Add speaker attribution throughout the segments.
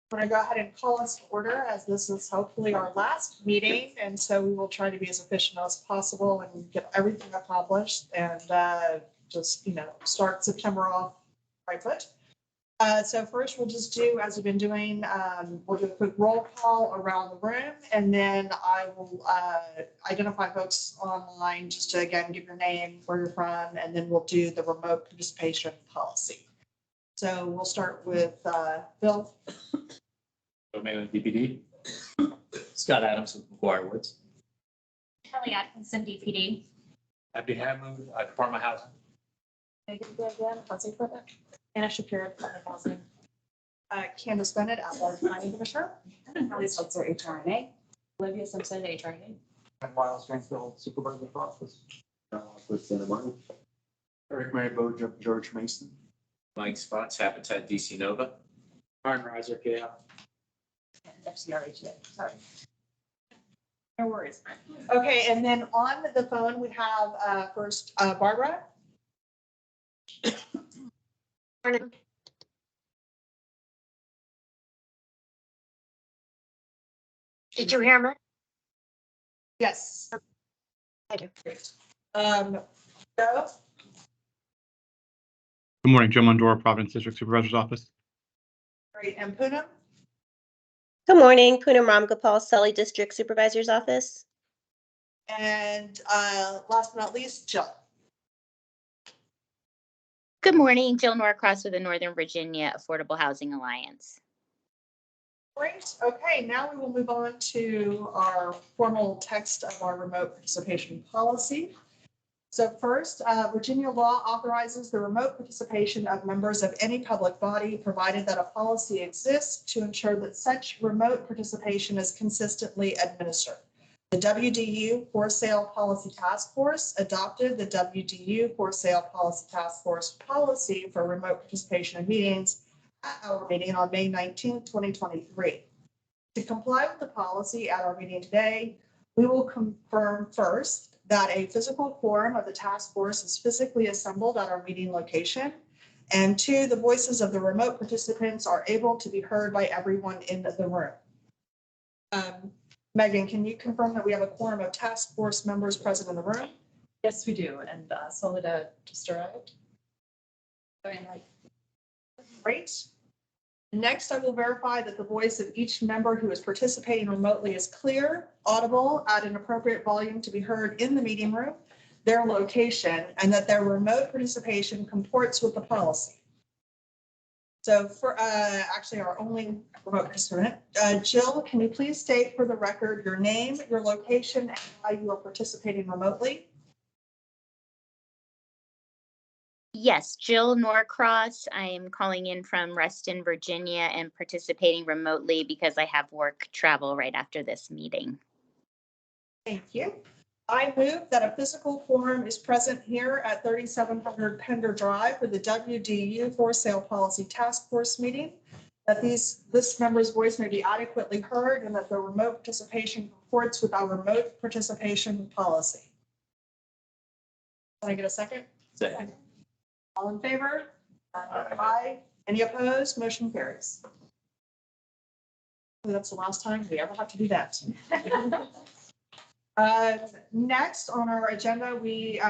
Speaker 1: I'm going to go ahead and call us to order, as this is hopefully our last meeting, and so we will try to be as efficient as possible and get everything accomplished and just, start September off right foot. So first we'll just do, as we've been doing, we'll do a quick roll call around the room, and then I will identify folks online just to, again, give your name, where you're from, and then we'll do the remote participation policy. So we'll start with Bill.
Speaker 2: O'Malley, DPD. Scott Adams with McGuire Woods.
Speaker 3: Kelly Atkinson, DPD.
Speaker 2: Abdi Hammoud, Department of Housing.
Speaker 1: Anna Shapiro, Department of Housing. Candace Bennett, at-large planning commissioner.
Speaker 4: Kelly Seltzer, HRNA.
Speaker 3: Olivia Simpson, HRNA.
Speaker 5: And Miles Mansfield, Supervisor's Office.
Speaker 6: With Santa Monica.
Speaker 5: Eric Mary Bojup, George Mason.
Speaker 2: Mike Spots, Habitat DC Nova.
Speaker 5: Martin Reiser, KF.
Speaker 1: FCRHA, sorry. No worries. Okay, and then on the phone, we have first Barbara.
Speaker 7: Did you hear me?
Speaker 1: Yes.
Speaker 7: I do.
Speaker 1: Joe?
Speaker 8: Good morning, Joe Mondora, Providence District Supervisor's Office.
Speaker 1: Great, and Poonam?
Speaker 9: Good morning, Poonam Ramgopal, Sully District Supervisor's Office.
Speaker 1: And last but not least, Jill.
Speaker 3: Good morning, Jill Norcross with the Northern Virginia Affordable Housing Alliance.
Speaker 1: Great. Okay, now we will move on to our formal text of our remote participation policy. So first, Virginia law authorizes the remote participation of members of any public body, provided that a policy exists to ensure that such remote participation is consistently administered. The WDU For-sale Policy Task Force adopted the WDU For-sale Policy Task Force policy for remote participation in meetings at our meeting on May 19, 2023. To comply with the policy at our meeting today, we will confirm first that a physical quorum of the task force is physically assembled at our meeting location, and two, the voices of the remote participants are able to be heard by everyone in the room. Megan, can you confirm that we have a quorum of task force members present in the room?
Speaker 10: Yes, we do, and Soledad just arrived.
Speaker 1: Great. Next, I will verify that the voice of each member who is participating remotely is clear, audible, at an appropriate volume to be heard in the meeting room, their location, and that their remote participation comports with the policy. So for actually our only remote participant, Jill, can you please state for the record your name, your location, and why you are participating remotely?
Speaker 3: Yes, Jill Norcross. I am calling in from Reston, Virginia, and participating remotely because I have work travel right after this meeting.
Speaker 1: Thank you. I move that a physical quorum is present here at 3700 Pender Drive for the WDU For-sale Policy Task Force meeting, that this member's voice may be adequately heard, and that the remote participation comports with our remote participation policy. Can I get a second?
Speaker 2: Second.
Speaker 1: All in favor? Aye. Any opposed? Motion carries. That's the last time we ever have to do that. Next on our agenda, we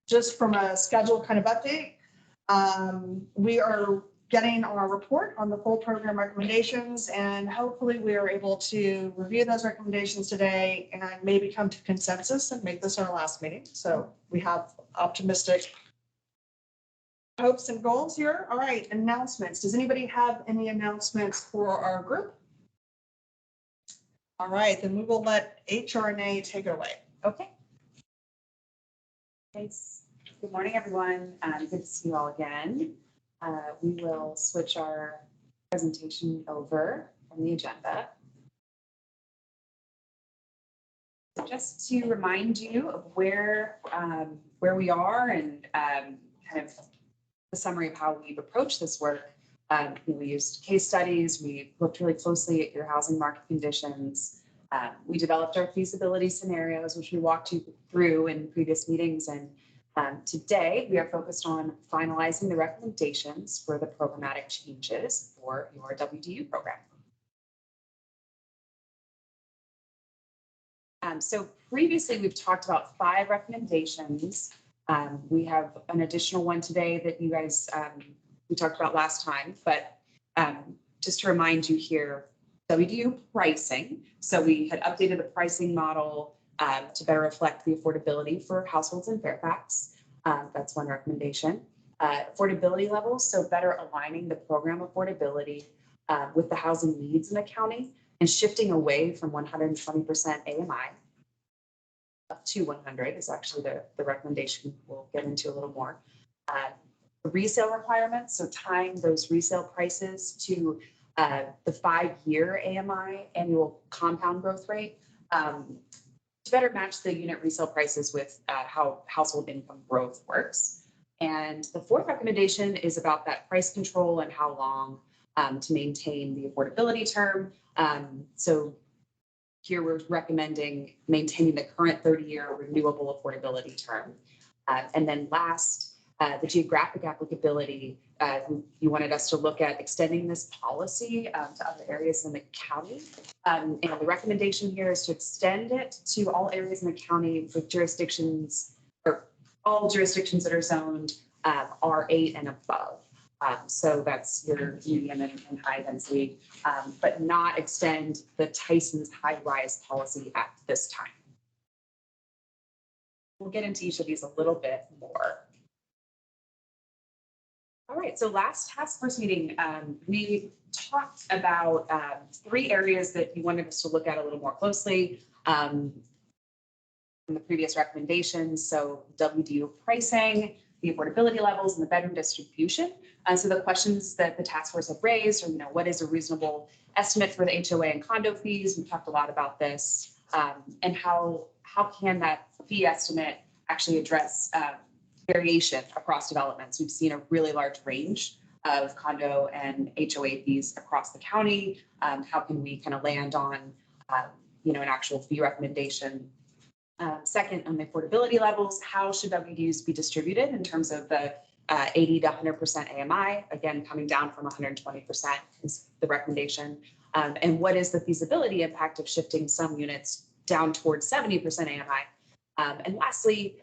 Speaker 1: just from a schedule kind of update, we are getting our report on the full program recommendations, and hopefully we are able to review those recommendations today and maybe come to consensus and make this our last meeting. So we have optimistic hopes and goals here. All right, announcements. Does anybody have any announcements for our group? All right, then we will let HRNA take it away.
Speaker 4: Okay. Thanks. Good morning, everyone. Good to see you all again. We will switch our presentation over from the agenda. Just to remind you of where we are and kind of the summary of how we've approached this work. We used case studies. We looked really closely at your housing market conditions. We developed our feasibility scenarios, which we walked you through in previous meetings, and Today, we are focused on finalizing the recommendations for the programmatic changes for your WDU program. So previously, we've talked about 5 recommendations. We have an additional one today that you guys, we talked about last time, but just to remind you here, WDU pricing. So we had updated the pricing model to better reflect the affordability for households in Fairfax. That's one recommendation. Affordability levels, so better aligning the program affordability with the housing needs in the county and shifting away from 120% AMI up to 100 is actually the recommendation we'll get into a little more. The resale requirements, so tying those resale prices to the 5-year AMI, annual compound growth rate, to better match the unit resale prices with how household income growth works. And the 4th recommendation is about that price control and how long to maintain the affordability term. So here we're recommending maintaining the current 30-year renewable affordability term. And then last, the geographic applicability, you wanted us to look at extending this policy to other areas in the county. And the recommendation here is to extend it to all areas in the county with jurisdictions, or all jurisdictions that are zoned R8 and above. So that's your medium and high density, but not extend the Tyson's high-rise policy at this time. We'll get into each of these a little bit more. All right, so last task force meeting, we talked about 3 areas that you wanted us to look at a little more closely in the previous recommendations. So WDU pricing, the affordability levels, and the bedroom distribution. So the questions that the task force have raised are, what is a reasonable estimate for the HOA and condo fees? We talked a lot about this, and how can that fee estimate actually address variation across developments. We've seen a really large range of condo and HOA fees across the county. How can we kind of land on, an actual fee recommendation? Second, on the affordability levels, how should WDUs be distributed in terms of the 80 to 100% AMI? Again, coming down from 120% is the recommendation. And what is the feasibility impact of shifting some units down towards 70% AMI? And lastly,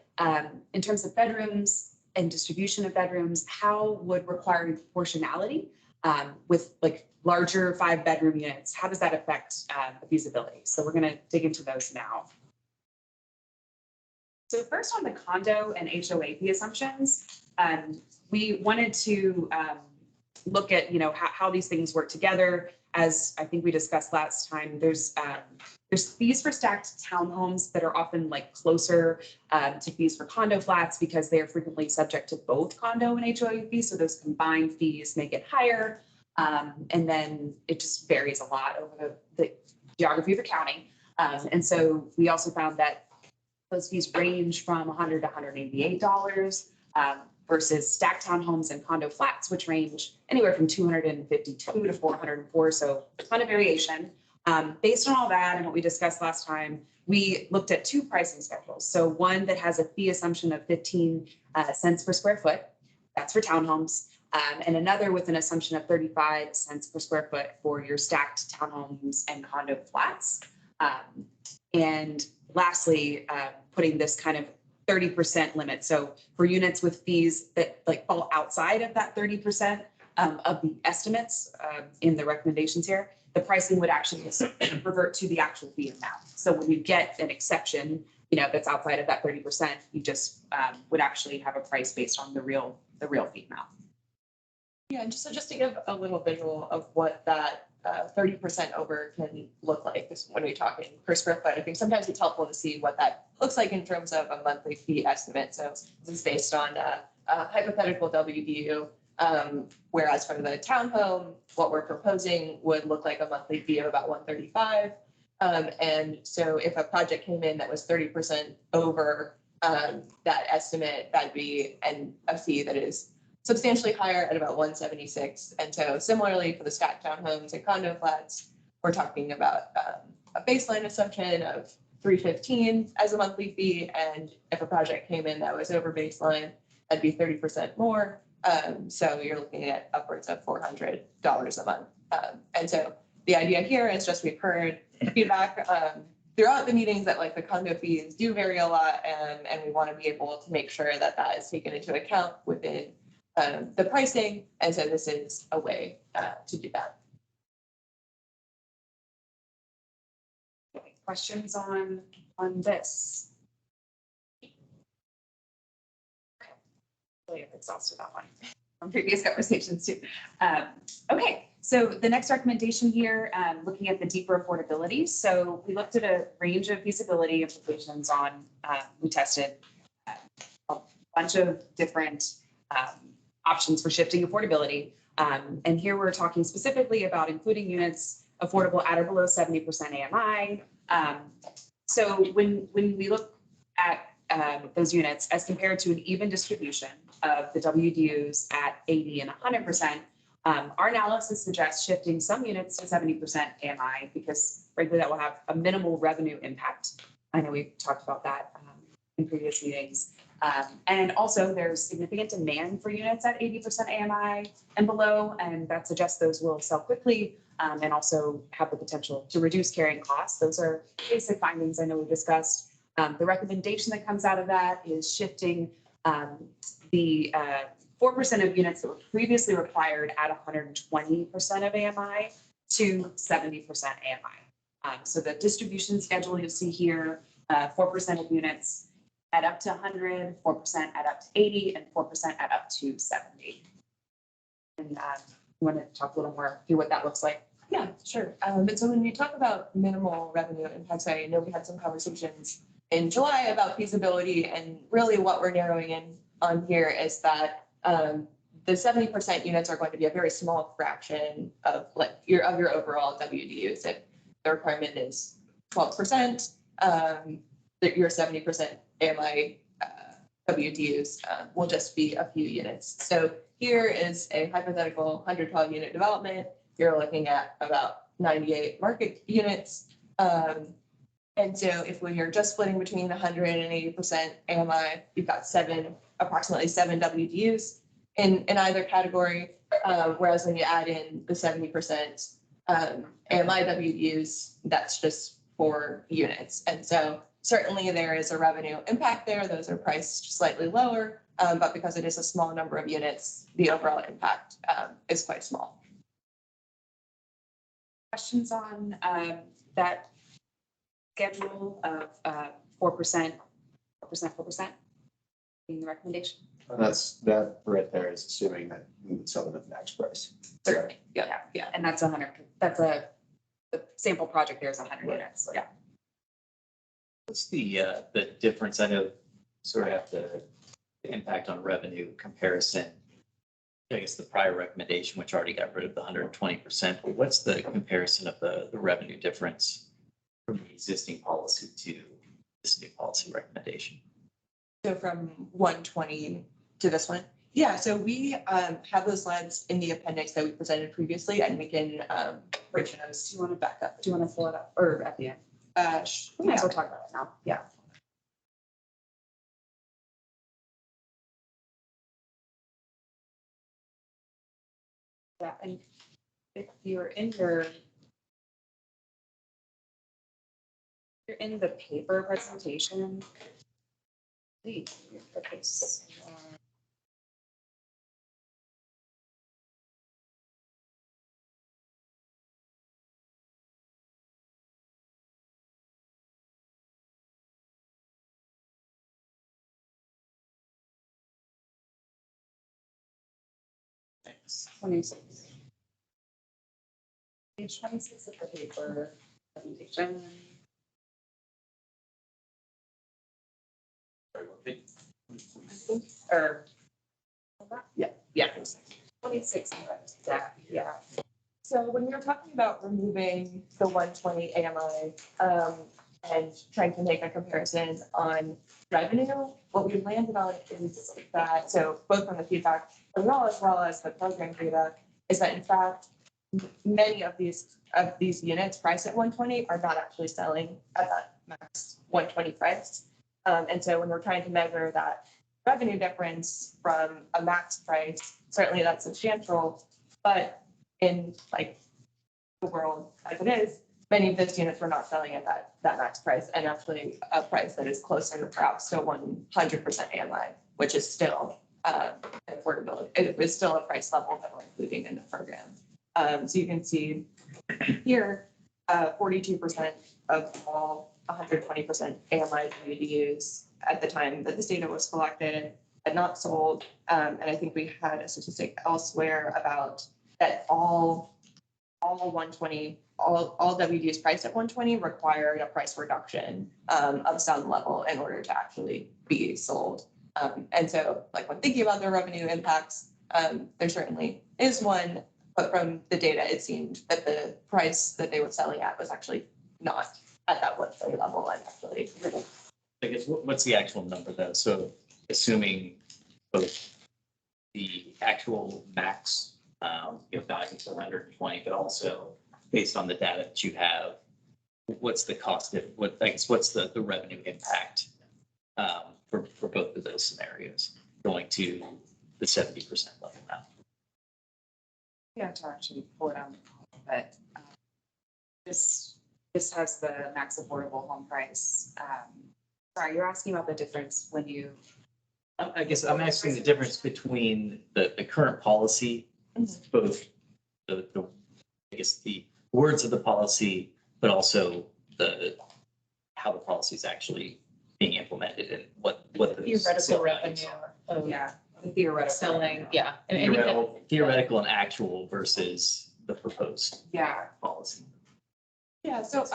Speaker 4: in terms of bedrooms and distribution of bedrooms, how would requiring proportionality with like larger 5-bedroom units, how does that affect the feasibility? So we're going to dig into those now. So first on the condo and HOA fee assumptions, we wanted to look at, how these things work together. As I think we discussed last time, there's fees for stacked townhomes that are often like closer to fees for condo flats because they are frequently subject to both condo and HOA fees. So those combined fees make it higher. And then it just varies a lot over the geography of the county. And so we also found that those fees range from $100 to $188 versus stacked townhomes and condo flats, which range anywhere from $252 to $404. So a ton of variation. Based on all that and what we discussed last time, we looked at 2 pricing schedules. So one that has a fee assumption of 15 cents per square foot, that's for townhomes, and another with an assumption of 35 cents per square foot for your stacked townhomes and condo flats. And lastly, putting this kind of 30% limit. So for units with fees that like fall outside of that 30% of the estimates in the recommendations here, the pricing would actually just revert to the actual fee amount. So when you get an exception, that's outside of that 30%, you just would actually have a price based on the real fee amount.
Speaker 10: Yeah, and just to give a little visual of what that 30% over can look like when we're talking per square foot. I think sometimes it's helpful to see what that looks like in terms of a monthly fee estimate. So this is based on a hypothetical WDU, whereas for the townhome, what we're proposing would look like a monthly fee of about $135. And so if a project came in that was 30% over that estimate, that'd be a fee that is substantially higher at about $176. And so similarly for the stacked townhomes and condo flats, we're talking about a baseline assumption of $315 as a monthly fee, and if a project came in that was over baseline, that'd be 30% more. So you're looking at upwards of $400 a month. And so the idea here is just we've heard feedback throughout the meetings that like the condo fees do vary a lot, and we want to be able to make sure that that is taken into account within the pricing. And so this is a way to do that.
Speaker 4: Questions on this? Really have exhausted that one from previous conversations too. Okay, so the next recommendation here, looking at the deeper affordability. So we looked at a range of feasibility implications on, we tested a bunch of different options for shifting affordability. And here we're talking specifically about including units affordable at or below 70% AMI. So when we look at those units as compared to an even distribution of the WDUs at 80 and 100%, our analysis suggests shifting some units to 70% AMI because frankly, that will have a minimal revenue impact. I know we've talked about that in previous meetings. And also there's significant demand for units at 80% AMI and below, and that suggests those will sell quickly and also have the potential to reduce carrying costs. Those are basic findings I know we discussed. The recommendation that comes out of that is shifting the 4% of units that were previously required at 120% of AMI to 70% AMI. So the distribution schedule you'll see here, 4% of units at up to 100, 4% at up to 80, and 4% at up to 70. And you want to talk a little more through what that looks like?
Speaker 10: Yeah, sure. But so when we talk about minimal revenue impacts, I know we had some conversations in July about feasibility, and really what we're narrowing in on here is that the 70% units are going to be a very small fraction of like your overall WDUs. If the requirement is 12%, your 70% AMI WDUs will just be a few units. So here is a hypothetical 112 unit development. You're looking at about 98 market units. And so if we are just splitting between 100 and 80% AMI, you've got approximately seven WDUs in either category. Whereas when you add in the 70% AMI WDUs, that's just 4 units. And so certainly there is a revenue impact there. Those are priced slightly lower, but because it is a small number of units, the overall impact is quite small.
Speaker 4: Questions on that schedule of 4%, 4% being the recommendation?
Speaker 6: That right there is assuming that we would sell them at max price.
Speaker 4: Certainly, yeah. And that's 100, the sample project there is 100 units, yeah.
Speaker 2: What's the difference? I know sort of have the impact on revenue comparison. I guess the prior recommendation, which already got rid of the 120%, but what's the comparison of the revenue difference from the existing policy to this new policy recommendation?
Speaker 10: So from 120 to this one? Yeah, so we have those slides in the appendix that we presented previously, and we can bring those.
Speaker 4: Do you want to back up? Do you want to pull it up or at the end? We might as well talk about it now. Yeah. Yeah, and if you're in the paper presentation. Please, okay. Thanks. 26. Page 26 of the paper presentation. Or, yeah, 26. Yeah.
Speaker 10: So when we were talking about removing the 120 AMI and trying to make a comparison on revenue, what we landed on is that, so both from the feedback as well as the program data, is that in fact, many of these units priced at 120 are not actually selling at max 120 price. And so when we're trying to measure that revenue difference from a max price, certainly that's substantial, but in like the world as it is, many of those units were not selling at that max price, and actually a price that is closer to perhaps to 100% AMI, which is still affordability. It is still a price level that we're including in the program. So you can see here, 42% of all 120% AMI WDUs at the time that this data was collected had not sold. And I think we had a statistic elsewhere about that all 120, all WDUs priced at 120 required a price reduction of some level in order to actually be sold. And so like when thinking about the revenue impacts, there certainly is one, but from the data, it seemed that the price that they were selling at was actually not at that 120 level and actually.
Speaker 2: I guess what's the actual number though? So assuming both the actual max value is 120, but also based on the data that you have, what's the cost of what's the revenue impact for both of those scenarios going to the 70% level now?
Speaker 4: Yeah, to actually pull it on, but this has the max affordable home price. Sorry, you're asking about the difference when you.
Speaker 2: I guess I'm asking the difference between the current policy, both the I guess the words of the policy, but also how the policy is actually being implemented and what the
Speaker 11: Theoretical revenue of
Speaker 4: Yeah, the theoretical.
Speaker 11: selling, yeah. And I think that-
Speaker 2: theoretical and actual versus the proposed
Speaker 4: Yeah,
Speaker 2: policy.
Speaker 10: Yeah, so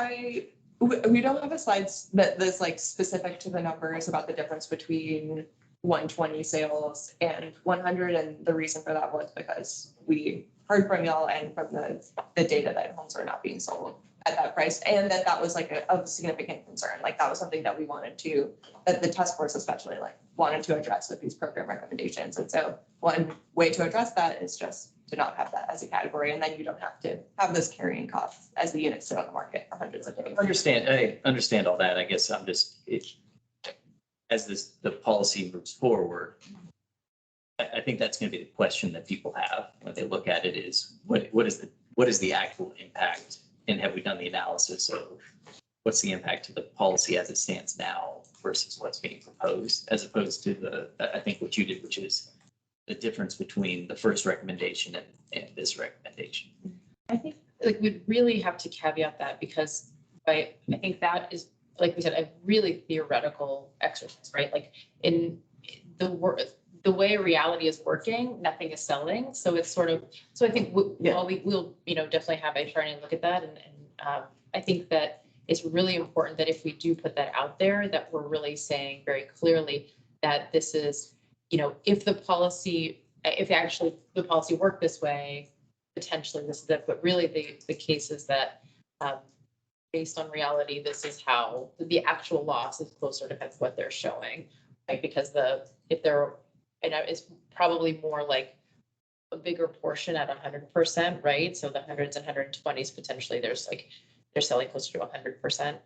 Speaker 10: we don't have a slides that's like specific to the numbers about the difference between 120 sales and 100. And the reason for that was because we heard from y'all and from the data that homes are not being sold at that price. And that was like a significant concern. Like that was something that we wanted to, that the task force especially like wanted to address with these program recommendations. And so one way to address that is just to not have that as a category. And then you don't have to have those carrying costs as the units sit on the market for hundreds of days.
Speaker 2: I understand all that. I guess I'm just, as the policy moves forward, I think that's going to be the question that people have when they look at it is what is the actual impact? And have we done the analysis of what's the impact to the policy as it stands now versus what's being proposed, as opposed to I think what you did, which is the difference between the first recommendation and this recommendation.
Speaker 11: I think like we'd really have to caveat that because I think that is, like we said, a really theoretical exercise, right? Like in the way reality is working, nothing is selling. So it's sort of, so I think while we'll, definitely have a try and look at that. And I think that it's really important that if we do put that out there, that we're really saying very clearly that this is, if the policy worked this way, potentially this is it. But really the case is that based on reality, this is how the actual loss is closer to kind of what they're showing, right? Because it's probably more like a bigger portion at 100%, right? So the hundreds and 120s potentially they're selling closer to 100%.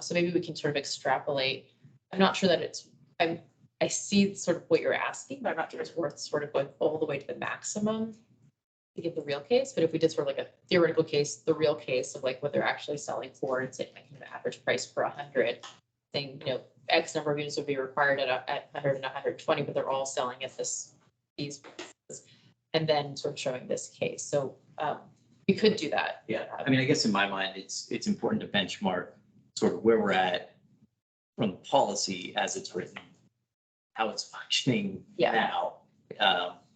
Speaker 11: So maybe we can sort of extrapolate. I'm not sure that I see sort of what you're asking, but I'm not sure it's worth sort of going all the way to the maximum to get the real case. But if we did sort of like a theoretical case, the real case of like what they're actually selling for and saying like the average price per 100, saying, X number of units would be required at 100 and 120, but they're all selling at these prices, and then sort of showing this case. So we could do that.
Speaker 2: Yeah, I mean, I guess in my mind, it's important to benchmark sort of where we're at from the policy as it's written, how it's functioning now,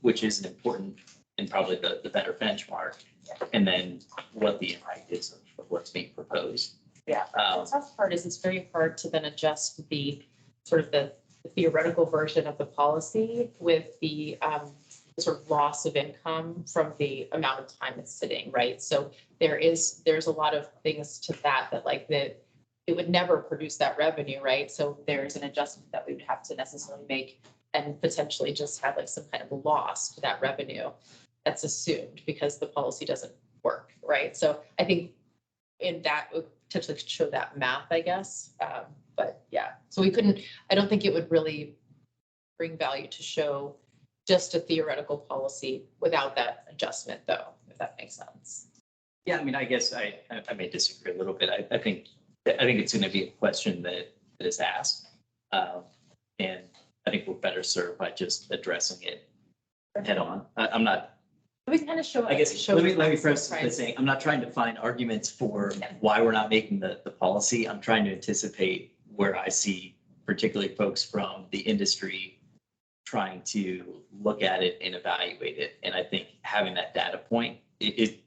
Speaker 2: which is an important and probably the better benchmark, and then what the impact is of what's being proposed.
Speaker 11: Yeah, the tough part is it's very hard to then adjust the sort of the theoretical version of the policy with the sort of loss of income from the amount of time it's sitting, right? So there's a lot of things to that like it would never produce that revenue, right? So there's an adjustment that we would have to necessarily make and potentially just have like some kind of a loss to that revenue that's assumed because the policy doesn't work, right? So I think in that potentially show that math, I guess. But yeah, so we couldn't, I don't think it would really bring value to show just a theoretical policy without that adjustment though, if that makes sense.
Speaker 2: Yeah, I mean, I guess I may disagree a little bit. I think it's going to be a question that is asked. And I think we're better served by just addressing it head on. I'm not,
Speaker 11: We can kind of show.
Speaker 2: I guess,
Speaker 11: show
Speaker 2: let me
Speaker 11: the
Speaker 2: preface by
Speaker 11: price.
Speaker 2: saying, I'm not trying to find arguments for why we're not making the policy. I'm trying to anticipate where I see particularly folks from the industry trying to look at it and evaluate it. And I think having that data point, it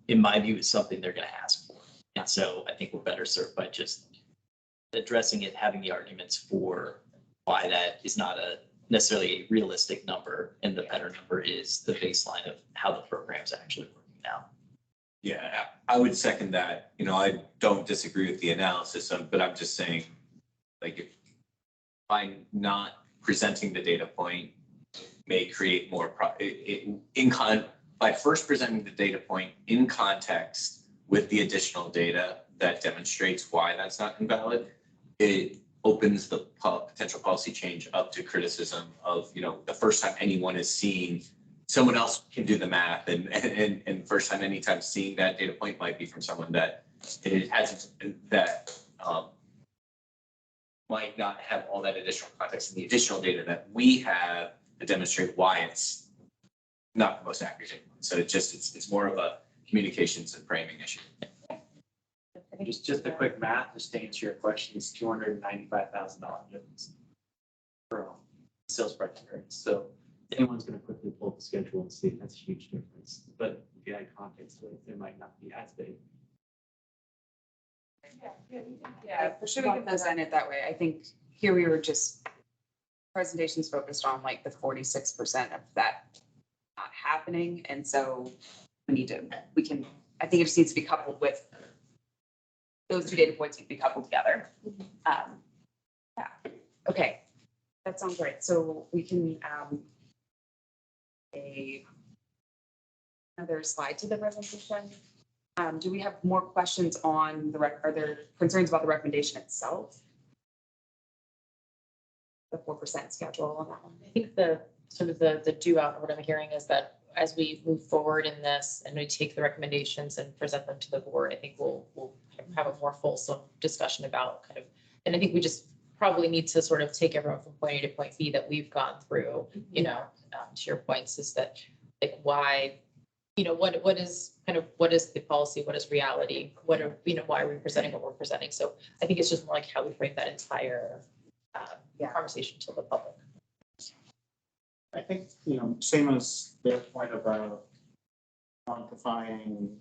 Speaker 2: in my view, is something they're going to ask for. And so I think we're better served by just addressing it, having the arguments for why that is not necessarily a realistic number. And the better number is the baseline of how the program's actually working now.
Speaker 12: Yeah, I would second that. You know, I don't disagree with the analysis, but I'm just saying, like, if by not presenting the data point may create more by first presenting the data point in context with the additional data that demonstrates why that's not invalid, it opens the potential policy change up to criticism of, you know, the first time anyone is seeing, someone else can do the math, and first time anytime seeing that data point might be from someone that it hasn't, that might not have all that additional context and the additional data that we have to demonstrate why it's not the most accurate. So it's more of a communications and framing issue.
Speaker 5: Just a quick math, just to answer your question, is $295,000 difference for sales price variance. So anyone's going to quickly pull up the schedule and see that's a huge difference. But if you add context to it, it might not be as big.
Speaker 4: Yeah, for sure we can present it that way. I think here we were just presentations focused on like the 46% of that not happening. And so I think it just needs to be coupled with those two data points need to be coupled together. Yeah, okay, that sounds right. So we can another slide to the presentation. Do we have more questions on are there concerns about the recommendation itself? The 4% schedule on that one.
Speaker 11: I think the sort of the due out, what I'm hearing is that as we move forward in this and we take the recommendations and present them to the board, I think we'll have a more fulsome discussion about kind of, and I think we just probably need to sort of take everyone from point A to point B that we've gone through, you know, to your points is that like why, you know, what is the policy? What is reality? Why are we presenting what we're presenting? So I think it's just more like how we frame that entire conversation to the public.
Speaker 13: I think, you know, same as their point about quantifying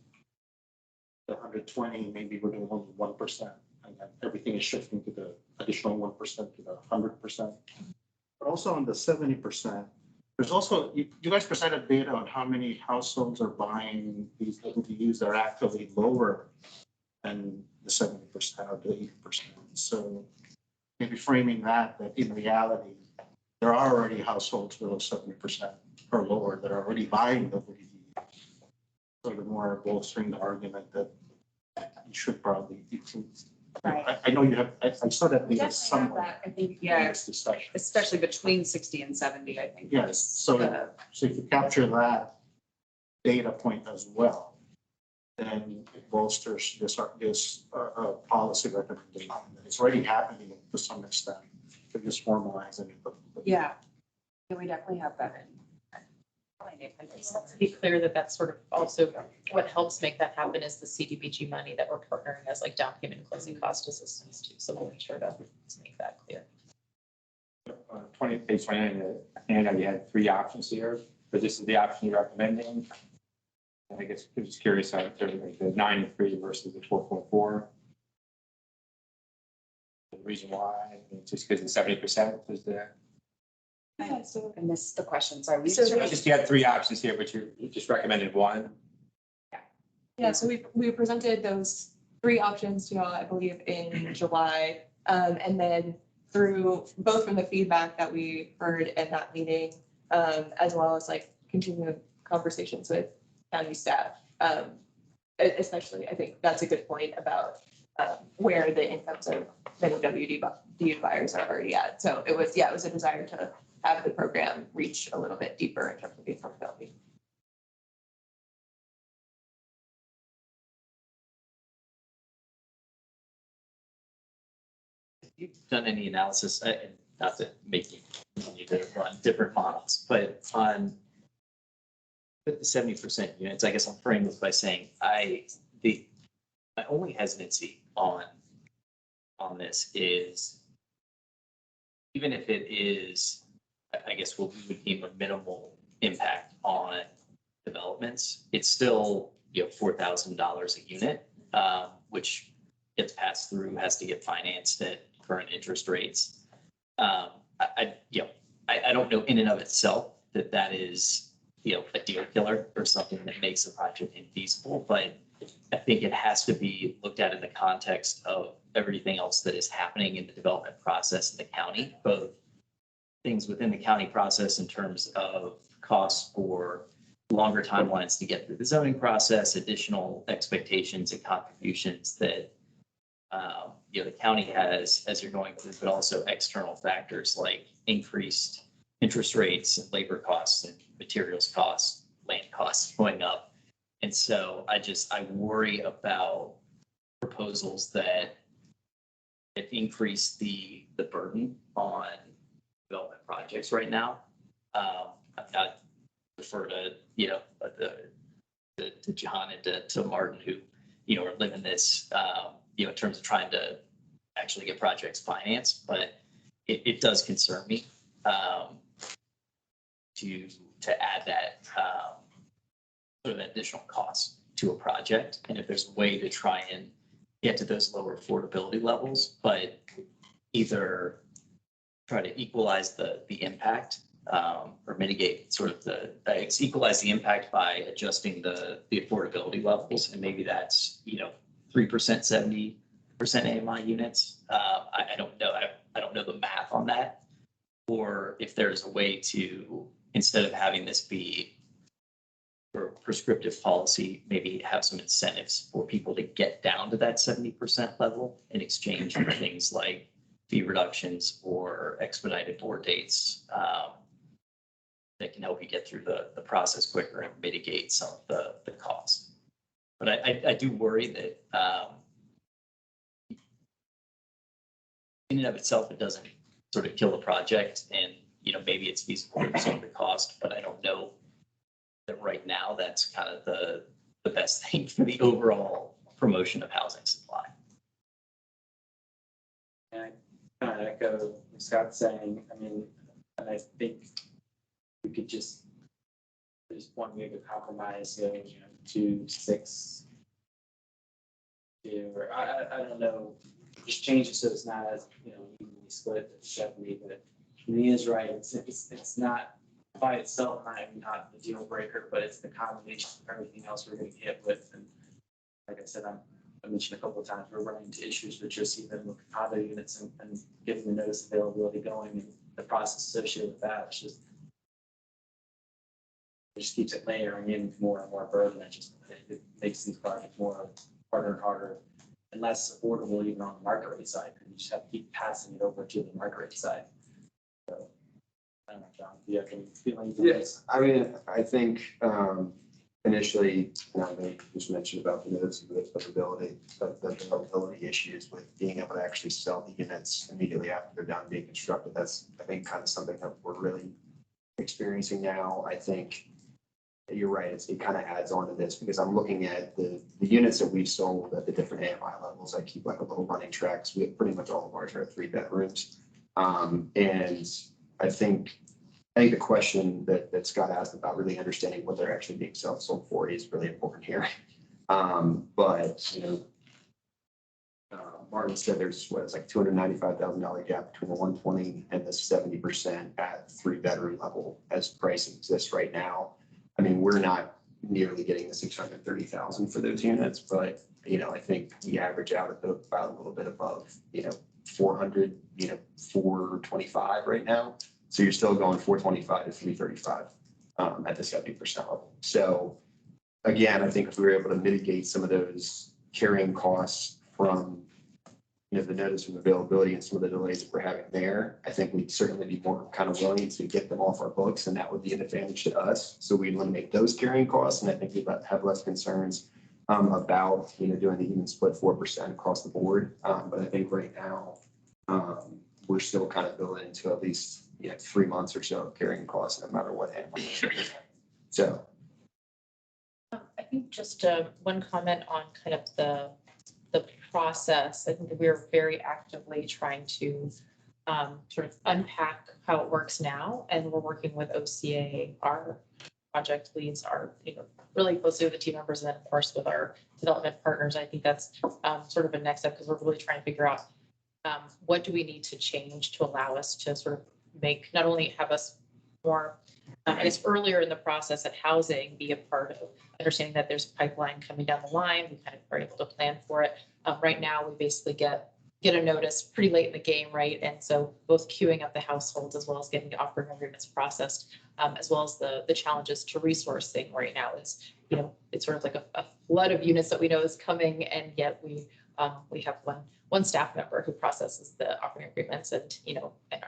Speaker 13: the 120, maybe we're doing only 1%, and then everything is shifting to the additional 1% to the 100%. But also on the 70%, there's also, you guys presented data on how many households are buying these WDUs that are actually lower than the 70% or the 80%. So maybe framing that in reality, there are already households below 70% or lower that are already buying WDU. So the more bolstering the argument that you should probably include.
Speaker 4: Right.
Speaker 13: I know you have, I saw that data somewhere.
Speaker 4: I think,
Speaker 13: in this discussion.
Speaker 4: especially between 60 and 70, I think.
Speaker 13: Yes, so if you capture that data point as well, then it bolsters this policy recommendation. It's already happening to some extent. They're just formalizing it.
Speaker 4: Yeah, we definitely have that in.
Speaker 11: To be clear that that's sort of also what helps make that happen is the CDBG money that we're partnering as like down payment and closing cost assistance too. So we'll make sure to make that clear.
Speaker 5: Page 29, and you had 3 options here, but this is the option you're recommending. I guess I'm just curious how it's like the 93 versus the 444. The reason why, I mean, just because the 70% is there.
Speaker 4: Yeah, so I missed the question. Sorry.
Speaker 5: You had 3 options here, but you just recommended one.
Speaker 10: Yeah, so we presented those 3 options to y'all, I believe, in July. And then through both from the feedback that we heard at that meeting, as well as like continuing conversations with county staff. Especially, I think that's a good point about where the incomes of many WDU buyers are already at. So it was a desire to have the program reach a little bit deeper in terms of the affordability.
Speaker 2: Have you done any analysis, and not to make you continue to run different models, but on with the 70% units, I guess I'll frame this by saying my only hesitancy on this is even if it is, I guess what we would deem a minimal impact on developments, it's still, $4,000 a unit, which gets passed through, has to get financed at current interest rates. I don't know in and of itself that is, a deal killer or something that makes the project infeasible, but I think it has to be looked at in the context of everything else that is happening in the development process in the county, both things within the county process in terms of costs for longer timelines to get through the zoning process, additional expectations and contributions that the county has as you're going through, but also external factors like increased interest rates and labor costs and materials costs, land costs going up. And so I worry about proposals that increase the burden on development projects right now. I'm not refer to, to John and to Martin who, are living this, in terms of trying to actually get projects financed, but it does concern me to add that sort of additional cost to a project. And if there's a way to try and get to those lower affordability levels, but either try to equalize the impact or mitigate sort of equalize the impact by adjusting the affordability levels. And maybe that's, 3%, 70% AMI units. I don't know. I don't know the math on that. Or if there's a way to, instead of having this be for prescriptive policy, maybe have some incentives for people to get down to that 70% level in exchange for things like fee reductions or expedited board dates that can help you get through the process quicker and mitigate some of the costs. But I do worry that in and of itself, it doesn't sort of kill the project, and maybe it's feasible for some of the cost, but I don't know that right now that's kind of the best thing for the overall promotion of housing supply.
Speaker 5: And I kind of echo what Scott's saying. I mean, and I think we could just, there's one way to compromise, 2, 6, 2, or I don't know, just change it so it's not as, evenly split at 70, but he is right. It's not by itself, not the deal breaker, but it's the combination of everything else we're going to hit with. And like I said, I mentioned a couple of times, we're running into issues with just even with condo units and getting the notice availability going and the process associated with that. It just keeps it layering in more and more burden. It makes these projects more harder and harder and less affordable even on the market rate side. And you just have to keep passing it over to the market rate side. So I don't know, John, do you have any feelings?
Speaker 6: Yes, I mean, I think initially, they just mentioned about the noticeability, but the availability issues with being able to actually sell the units immediately after they're done being constructed. That's, I think, kind of something that we're really experiencing now. I think you're right. It kind of adds on to this because I'm looking at the units that we've sold at the different AMI levels. I keep like a little running tracks. We have pretty much all of ours are 3 bedrooms. And I think the question that Scott asked about really understanding what they're actually being sold for is really important here. But Martin said there's it's like $295,000 gap between the 120 and the 70% at 3 bedroom level as pricing exists right now. I mean, we're not nearly getting the 630,000 for those units, but I think we average out at about a little bit above 400, 425 right now. So you're still going 425 to 335 at the 70% level. So again, I think if we were able to mitigate some of those carrying costs from the notice of availability and some of the delays that we're having there, I think we'd certainly be more kind of willing to get them off our books, and that would be an advantage to us. So we eliminate those carrying costs, and I think we have less concerns about, doing the even split 4% across the board. But I think right now, we're still kind of building into at least 3 months or so of carrying costs, no matter what. So.
Speaker 11: I think just one comment on kind of the process. I think that we're very actively trying to sort of unpack how it works now, and we're working with OCA, our project leads are really closely with the team members, and then of course with our development partners. I think that's sort of a next step, because we're really trying to figure out what do we need to change to allow us to sort of make, not only have us more, I guess, earlier in the process at housing, be a part of understanding that there's a pipeline coming down the line. We kind of are able to plan for it. Right now, we basically get a notice pretty late in the game, right? And so both queuing up the households as well as getting the operating agreements processed, as well as the challenges to resourcing right now is, it's sort of like a flood of units that we know is coming, and yet we have one staff member who processes the operating agreements, and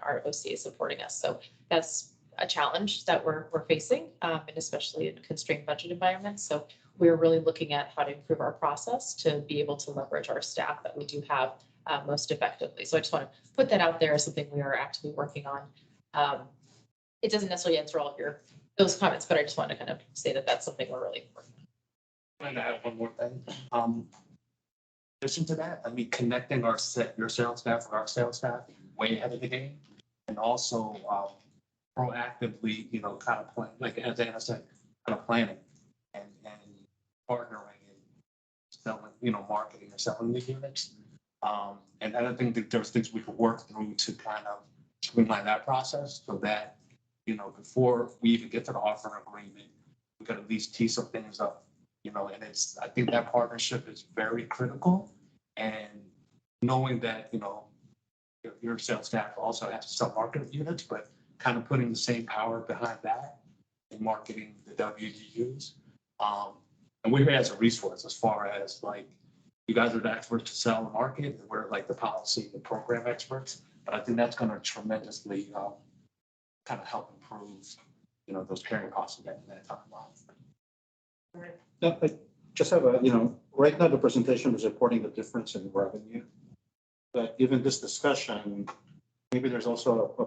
Speaker 11: our OCA is supporting us. So that's a challenge that we're facing, and especially in a constrained budget environment. So we're really looking at how to improve our process to be able to leverage our staff that we do have most effectively. So I just want to put that out there as something we are actively working on. It doesn't necessarily answer all of those comments, but I just want to kind of say that that's something we're really working on.
Speaker 13: And I have one more thing. In addition to that, connecting your sales staff with our sales staff way ahead of the game, and also proactively, kind of plan, like as Anna said, kind of planning and partnering and selling, marketing and selling the units. And I don't think that there's things we could work through to kind of streamline that process, so that, before we even get to the offer agreement, we could at least tee some things up, and I think that partnership is very critical. And knowing that, your sales staff also has to sell market units, but kind of putting the same power behind that and marketing the WDUs. And we're here as a resource, as far as you guys are the experts to sell the market, and we're like the policy and program experts. But I think that's going to tremendously kind of help improve, those carrying costs in that timeline.
Speaker 14: Yeah, I just have right now the presentation is reporting the difference in revenue. But even this discussion, maybe there's also a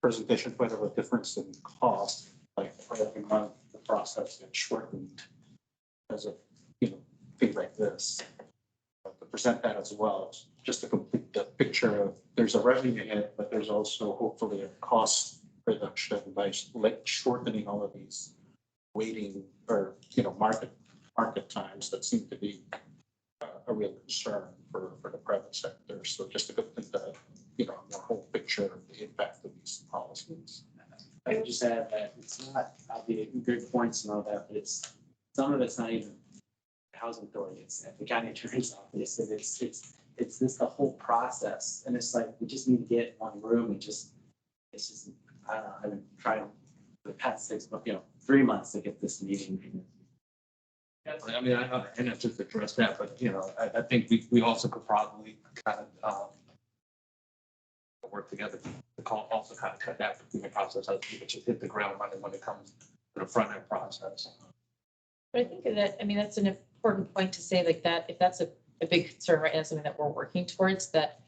Speaker 14: presentation point of a difference in cost, like every month the process gets shortened because of, things like this. To present that as well, just to complete the picture of there's a revenue hit, but there's also hopefully a cost reduction by shortening all of these waiting or market times that seem to be a real concern for the private sector. So just to complete the the whole picture of the impact of these policies.
Speaker 5: I would just add that it's not, I'll be good points and all that, but some of it's not even housing authority, it's at the county attorney's office, and it's this the whole process, and it's like we just need to get one room and it's just I don't know, I've been trying for the past 3 months to get this meeting.
Speaker 13: I mean, I know, and not just address that, but I think we also could probably kind of work together to also kind of cut that process out, but just hit the ground running when it comes to the front end process.
Speaker 11: But I think that, that's an important point to say, like that, if that's a big concern, right, and something that we're working towards, that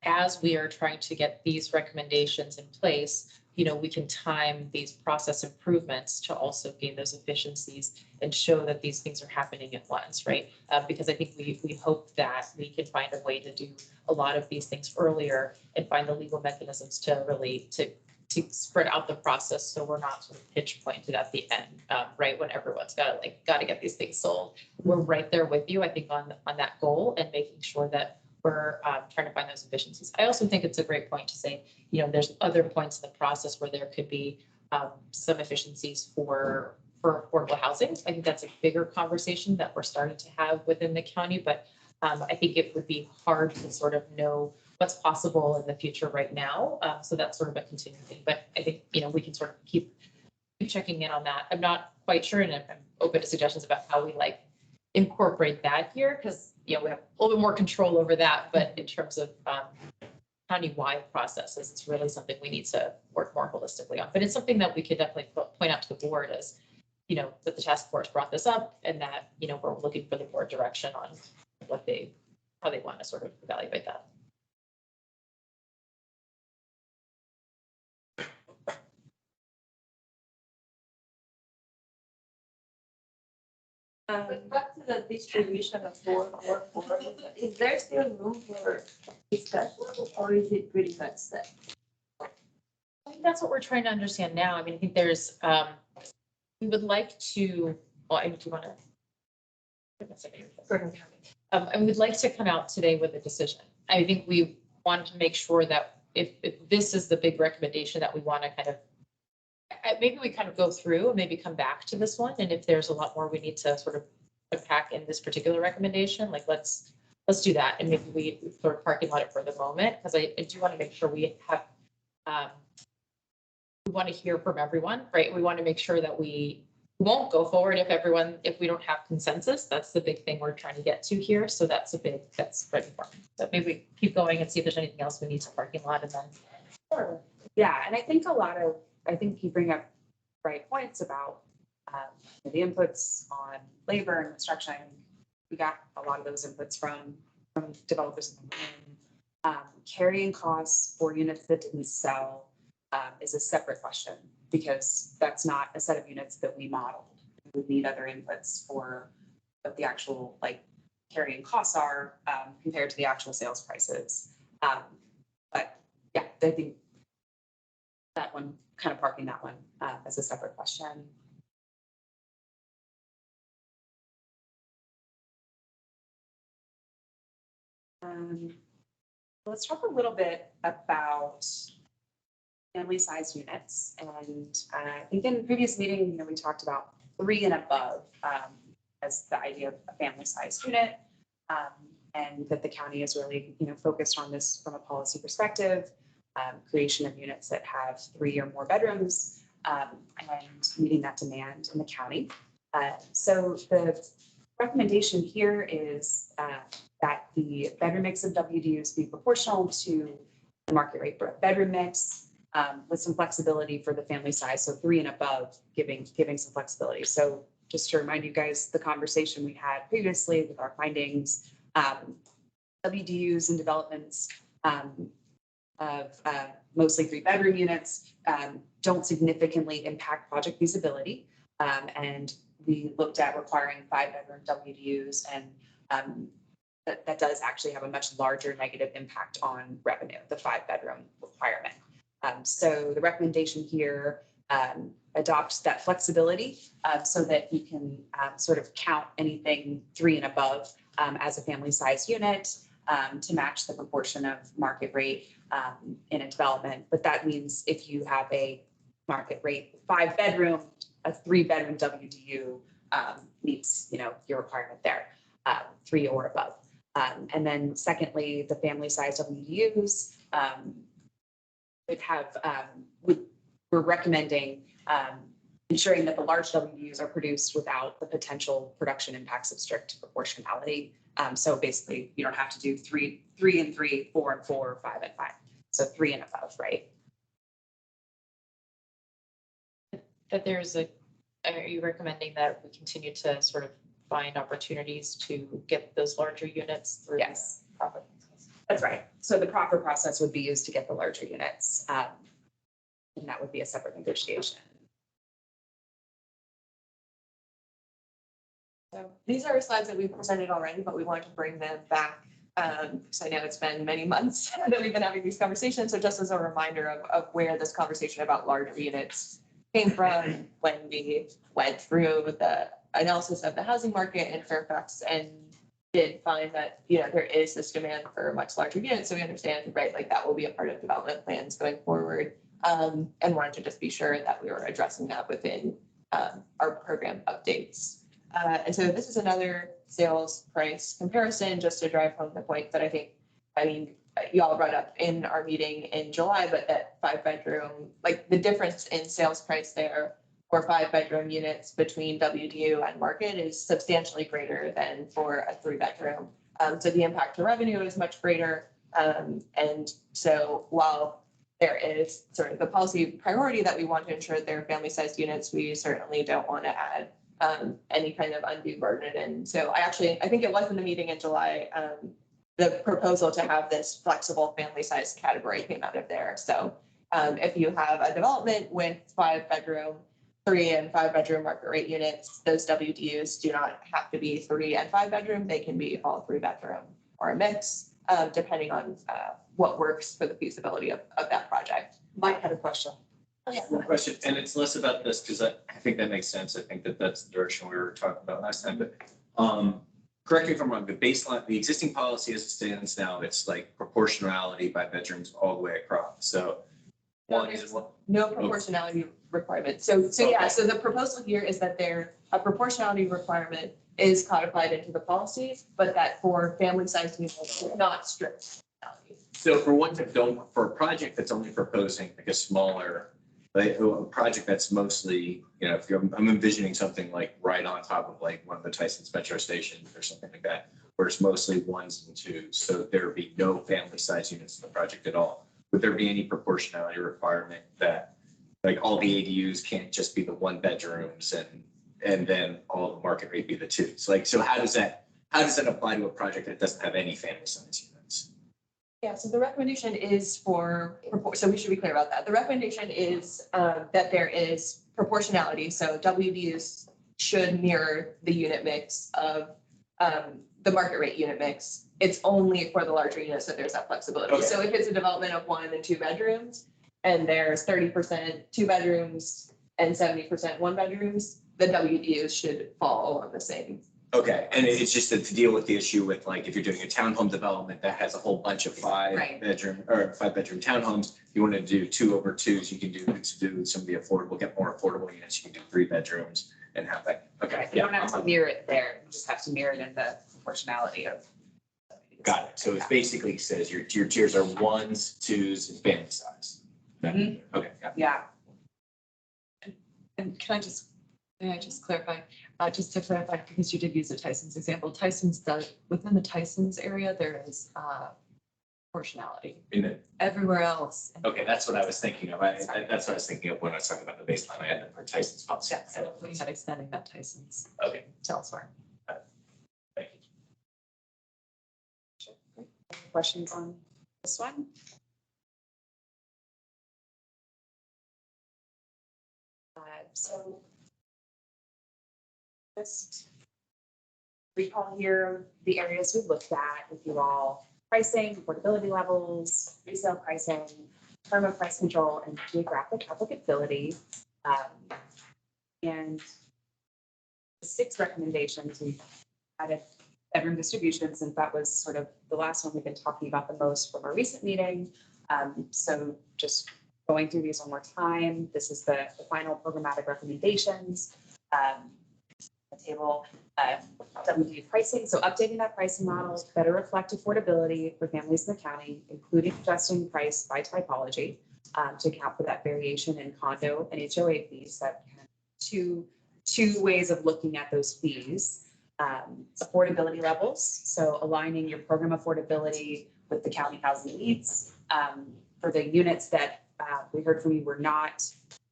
Speaker 11: as we are trying to get these recommendations in place, we can time these process improvements to also gain those efficiencies and show that these things are happening at once, right? Because I think we hope that we can find a way to do a lot of these things earlier and find the legal mechanisms to really to spread out the process, so we're not sort of pitch pointed at the end, right, when everyone's got to get these things sold. We're right there with you, I think, on that goal, and making sure that we're trying to find those efficiencies. I also think it's a great point to say, there's other points in the process where there could be some efficiencies for affordable housing. I think that's a bigger conversation that we're starting to have within the county, but I think it would be hard to sort of know what's possible in the future right now. So that's sort of a continuing thing, but I think, we can sort of keep checking in on that. I'm not quite sure, and I'm open to suggestions about how we incorporate that here, because we have a little bit more control over that, but in terms of county-wide processes, it's really something we need to work more holistically on. But it's something that we could definitely point out to the board as, that the task force brought this up and that, we're looking for the board direction on how they want to sort of evaluate that.
Speaker 10: Back to the distribution of workforce, is there still room for discussion or is it pretty much set?
Speaker 11: I think that's what we're trying to understand now. I mean, I think there's, we would like to, well, I do want to. And we'd like to come out today with a decision. I think we want to make sure that if this is the big recommendation that we want to kind of, maybe we kind of go through and maybe come back to this one. And if there's a lot more we need to sort of unpack in this particular recommendation, like let's do that. And maybe we sort of parking lot it for the moment, because I do want to make sure we have, we want to hear from everyone, right? We want to make sure that we won't go forward if we don't have consensus. That's the big thing we're trying to get to here. So that's very important. So maybe we keep going and see if there's anything else we need to parking lot and then.
Speaker 4: Sure. Yeah, and I think I think you bring up right points about the inputs on labor and construction. We got a lot of those inputs from developers in the room. Carrying costs for units that didn't sell is a separate question, because that's not a set of units that we modeled. We would need other inputs for what the actual carrying costs are compared to the actual sales prices. But yeah, I think that one, kind of parking that one as a separate question. Let's talk a little bit about family-sized units. And I think in the previous meeting, we talked about 3 and above as the idea of a family-sized unit, and that the county is really, focused on this from a policy perspective. Creation of units that have 3 or more bedrooms, and meeting that demand in the county. So the recommendation here is that the bedroom mix of WDUs be proportional to the market rate bedroom mix, with some flexibility for the family size. So 3 and above, giving some flexibility. So just to remind you guys, the conversation we had previously with our findings, WDUs and developments of mostly 3-bedroom units don't significantly impact project feasibility. And we looked at requiring 5-bedroom WDUs, and that does actually have a much larger negative impact on revenue, the 5-bedroom requirement. So the recommendation here adopts that flexibility so that you can sort of count anything 3 and above as a family size unit to match the proportion of market rate in a development. But that means if you have a market rate 5-bedroom, a 3-bedroom WDU meets your requirement there, 3 or above. And then secondly, the family size WDUs would have, we're recommending ensuring that the large WDUs are produced without the potential production impacts of strict proportionality. So basically, you don't have to do 3 and 3, 4 and 4, 5 and 5. So 3 and above, right?
Speaker 11: That are you recommending that we continue to sort of find opportunities to get those larger units through?
Speaker 4: Yes, that's right. So the proper process would be used to get the larger units, and that would be a separate negotiation.
Speaker 10: So these are slides that we've presented already, but we want to bring them back because I know it's been many months that we've been having these conversations. So just as a reminder of where this conversation about larger units came from when we went through the analysis of the housing market in Fairfax and did find that, there is this demand for much larger units. So we understand, right, like that will be a part of development plans going forward, and wanted to just be sure that we were addressing that within our program updates. And so this is another sales price comparison just to drive home the point that I mean, you all brought up in our meeting in July, but that 5-bedroom, like the difference in sales price there for 5-bedroom units between WDU and market is substantially greater than for a 3-bedroom. So the impact to revenue is much greater. And so while there is sort of the policy priority that we want to ensure they're family-sized units, we certainly don't want to add any kind of undue burden. And so I think it was in the meeting in July, the proposal to have this flexible family-sized category came out of there. So if you have a development with 5-bedroom, 3 and 5-bedroom market rate units, those WDUs do not have to be 3 and 5-bedroom. They can be all 3-bedroom or a mix, depending on what works for the feasibility of that project.
Speaker 4: Mike had a question.
Speaker 12: One question, and it's less about this because I think that makes sense. I think that that's the direction we were talking about last time, but correct me if I'm wrong, the baseline, the existing policy as it stands now, it's like proportionality by bedrooms all the way across. So one is what?
Speaker 10: No proportionality requirement. So yeah, so the proposal here is that a proportionality requirement is codified into the policy, but that for family-sized units, not strict.
Speaker 12: So for ones that don't, for a project that's only proposing like a smaller, like a project that's mostly, if I'm envisioning something like right on top of like one of the Tyson's metro stations or something like that, where it's mostly 1s and 2s. So there would be no family size units in the project at all. Would there be any proportionality requirement that like all the ADUs can't just be the 1-bedrooms and then all the market rate be the 2s? Like, so how does that apply to a project that doesn't have any family size units?
Speaker 10: Yeah, so the recommendation is so we should be clear about that. The recommendation is that there is proportionality. So WDUs should mirror the unit mix of the market rate unit mix. It's only for the larger units that there's that flexibility.
Speaker 12: Okay.
Speaker 10: So if it's a development of 1 and 2 bedrooms and there's 30% 2 bedrooms and 70% 1 bedrooms, the WDUs should fall along the same.
Speaker 12: Okay, and it's just to deal with the issue with like, if you're doing a townhome development that has a whole bunch of 5-bedroom or 5-bedroom townhomes, you want to do 2/2s, you can do some of the affordable, get more affordable units, you can do 3 bedrooms and have that. Okay.
Speaker 4: You don't have to mirror it there. You just have to mirror it in the proportionality of.
Speaker 12: Got it. So it basically says your tiers are 1s, 2s, and family size.
Speaker 4: Mhm.
Speaker 12: Okay.
Speaker 4: Yeah.
Speaker 11: And can I just clarify, just to clarify, because you did use the Tyson's example, within the Tyson's area, there is proportionality. Everywhere else.
Speaker 12: Okay, that's what I was thinking of. That's what I was thinking of when I was talking about the baseline. I had the Tyson's policy.
Speaker 11: Yeah, so we had extending that Tyson's
Speaker 12: Okay,
Speaker 11: to elsewhere.
Speaker 12: thank you.
Speaker 4: Questions on this one? So just recall here the areas we've looked at with you all: pricing, affordability levels, resale pricing, term of price control, and geographic applicability. And the 6 recommendations we've added bedroom distribution, since that was sort of the last one we've been talking about the most from our recent meeting. So just going through these one more time, this is the final programmatic recommendations. The table, WDU pricing, so updating that pricing model to better reflect affordability for families in the county, including adjusting price by typology to account for that variation in condo and HOA fees. That kind of two ways of looking at those fees. Affordability levels, so aligning your program affordability with the county housing needs. For the units that we heard from you were not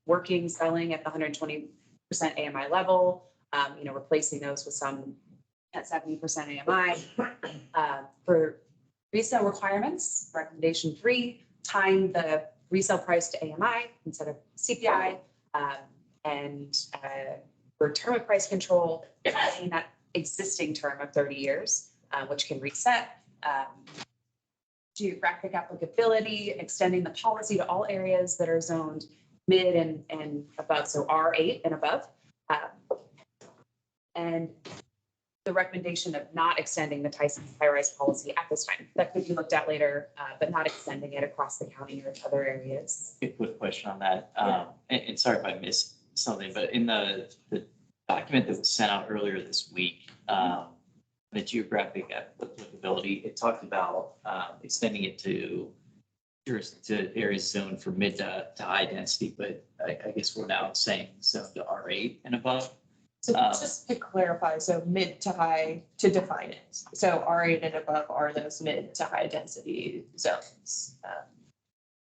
Speaker 4: working, selling at the 120% AMI level, replacing those with some at 70% AMI. For resale requirements, recommendation 3, tying the resale price to AMI instead of CPI. And for term of price control, adding that existing term of 30 years, which can reset. Geographic applicability, extending the policy to all areas that are zoned mid and above, so R8 and above. And the recommendation of not extending the Tyson's high-rise policy at this time. That could be looked at later, but not extending it across the county or other areas.
Speaker 2: A quick question on that. And sorry if I missed something, but in the document that was sent out earlier this week, the geographic applicability, it talked about extending it to areas zoned for mid to high density, but I guess we're now saying zone to R8 and above.
Speaker 10: So just to clarify, so mid to high to define it. So R8 and above are those mid to high density zones.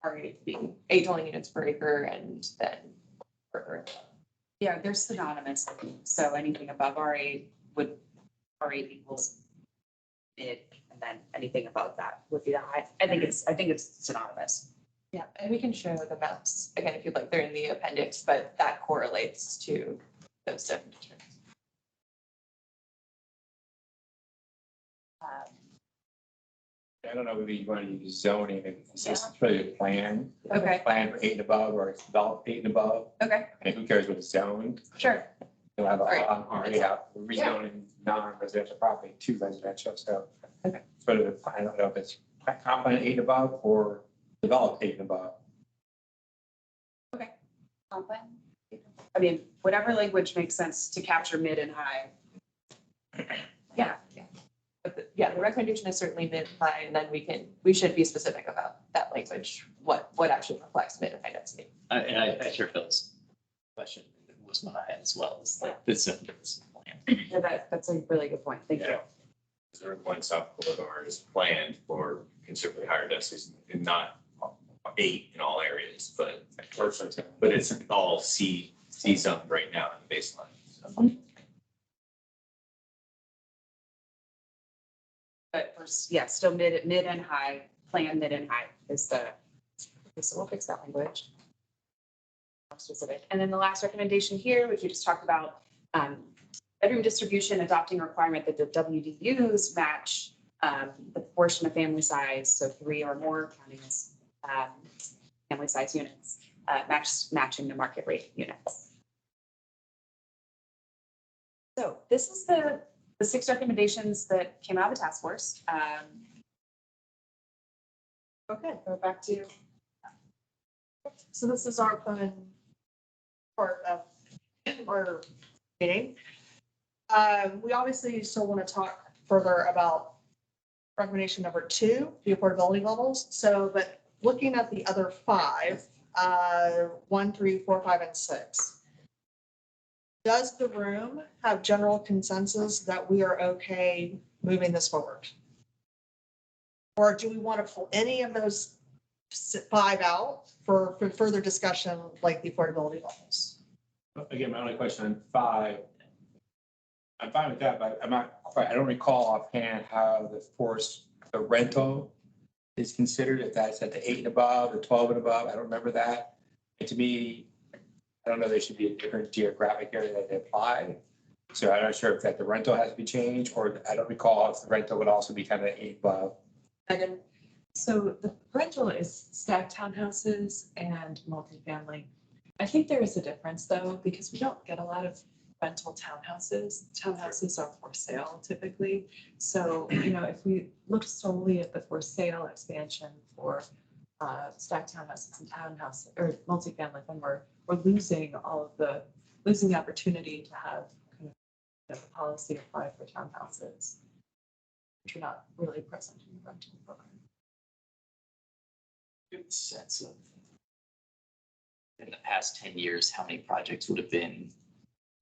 Speaker 10: R8 being 8 dwelling units per acre and then further.
Speaker 4: Yeah, they're synonymous. So anything above R8 would, R8 equals mid, and then anything above that would be the high. I think it's synonymous.
Speaker 10: Yeah, and we can show the maps again if you'd like. They're in the appendix, but that correlates to those 7 districts.
Speaker 15: I don't know whether you want to use zoning and it's just really a plan.
Speaker 4: Okay.
Speaker 15: Plan for 8 and above or it's developed 8 and above.
Speaker 4: Okay,
Speaker 15: And who cares what it's zoned?
Speaker 4: sure.
Speaker 15: You'll have
Speaker 4: Right.
Speaker 15: already have rezoning non-residential property to residential, so.
Speaker 10: Okay.
Speaker 15: Sort of, I don't know if it's comp plan 8 and above or developed 8 and above.
Speaker 4: Comp plan? I mean, whatever language makes sense to capture mid and high.
Speaker 10: Yeah. But the recommendation is certainly mid high, and then we should be specific about that language, what actually reflects mid and high density.
Speaker 2: And I share Phil's question, was what I had as well, is like this plan.
Speaker 4: Yeah, that's a really good point. Thank you.
Speaker 12: Yeah. There one south corridor is planned for considerably higher densities and not 8 in all areas, but it's all C zone right now in the baseline. So.
Speaker 4: But yeah, still mid and high, plan mid and high is the, so we'll fix that language. More specific. And then the last recommendation here, which we just talked about, bedroom distribution, adopting a requirement that the WDUs match the portion of family size, so 3 or more counting as family size units, matching the market rate units. So this is the 6 recommendations that came out of the task force.
Speaker 1: Okay,
Speaker 4: Go back to,
Speaker 1: so this is our fun part of our meeting. We obviously still want to talk further about recommendation number 2, the affordability levels. So, but looking at the other 5, 1, 3, 4, 5, and 6. Does the room have general consensus that we are okay moving this forward? Or do we want to pull any of those 5 out for further discussion, like the affordability levels?
Speaker 15: Again, my only question on 5. I'm fine with that, but I don't recall offhand how the rental is considered, if that's at the 8 and above, the 12 and above. I don't remember that. And to me, I don't know, there should be a different geographic area that they apply. So I'm not sure if that the rental has to be changed, or I don't recall if the rental would also be kind of 8 above.
Speaker 10: Megan?
Speaker 16: So the rental is stacked townhouses and multifamily. I think there is a difference though, because we don't get a lot of rental townhouses. Townhouses are for sale typically. So, if we look solely at the for sale expansion for stacked townhouses and townhouses or multifamily, then we're losing the opportunity to have kind of a policy apply for townhouses, which are not really present in the rental program.
Speaker 2: Good sense of in the past 10 years, how many projects would have been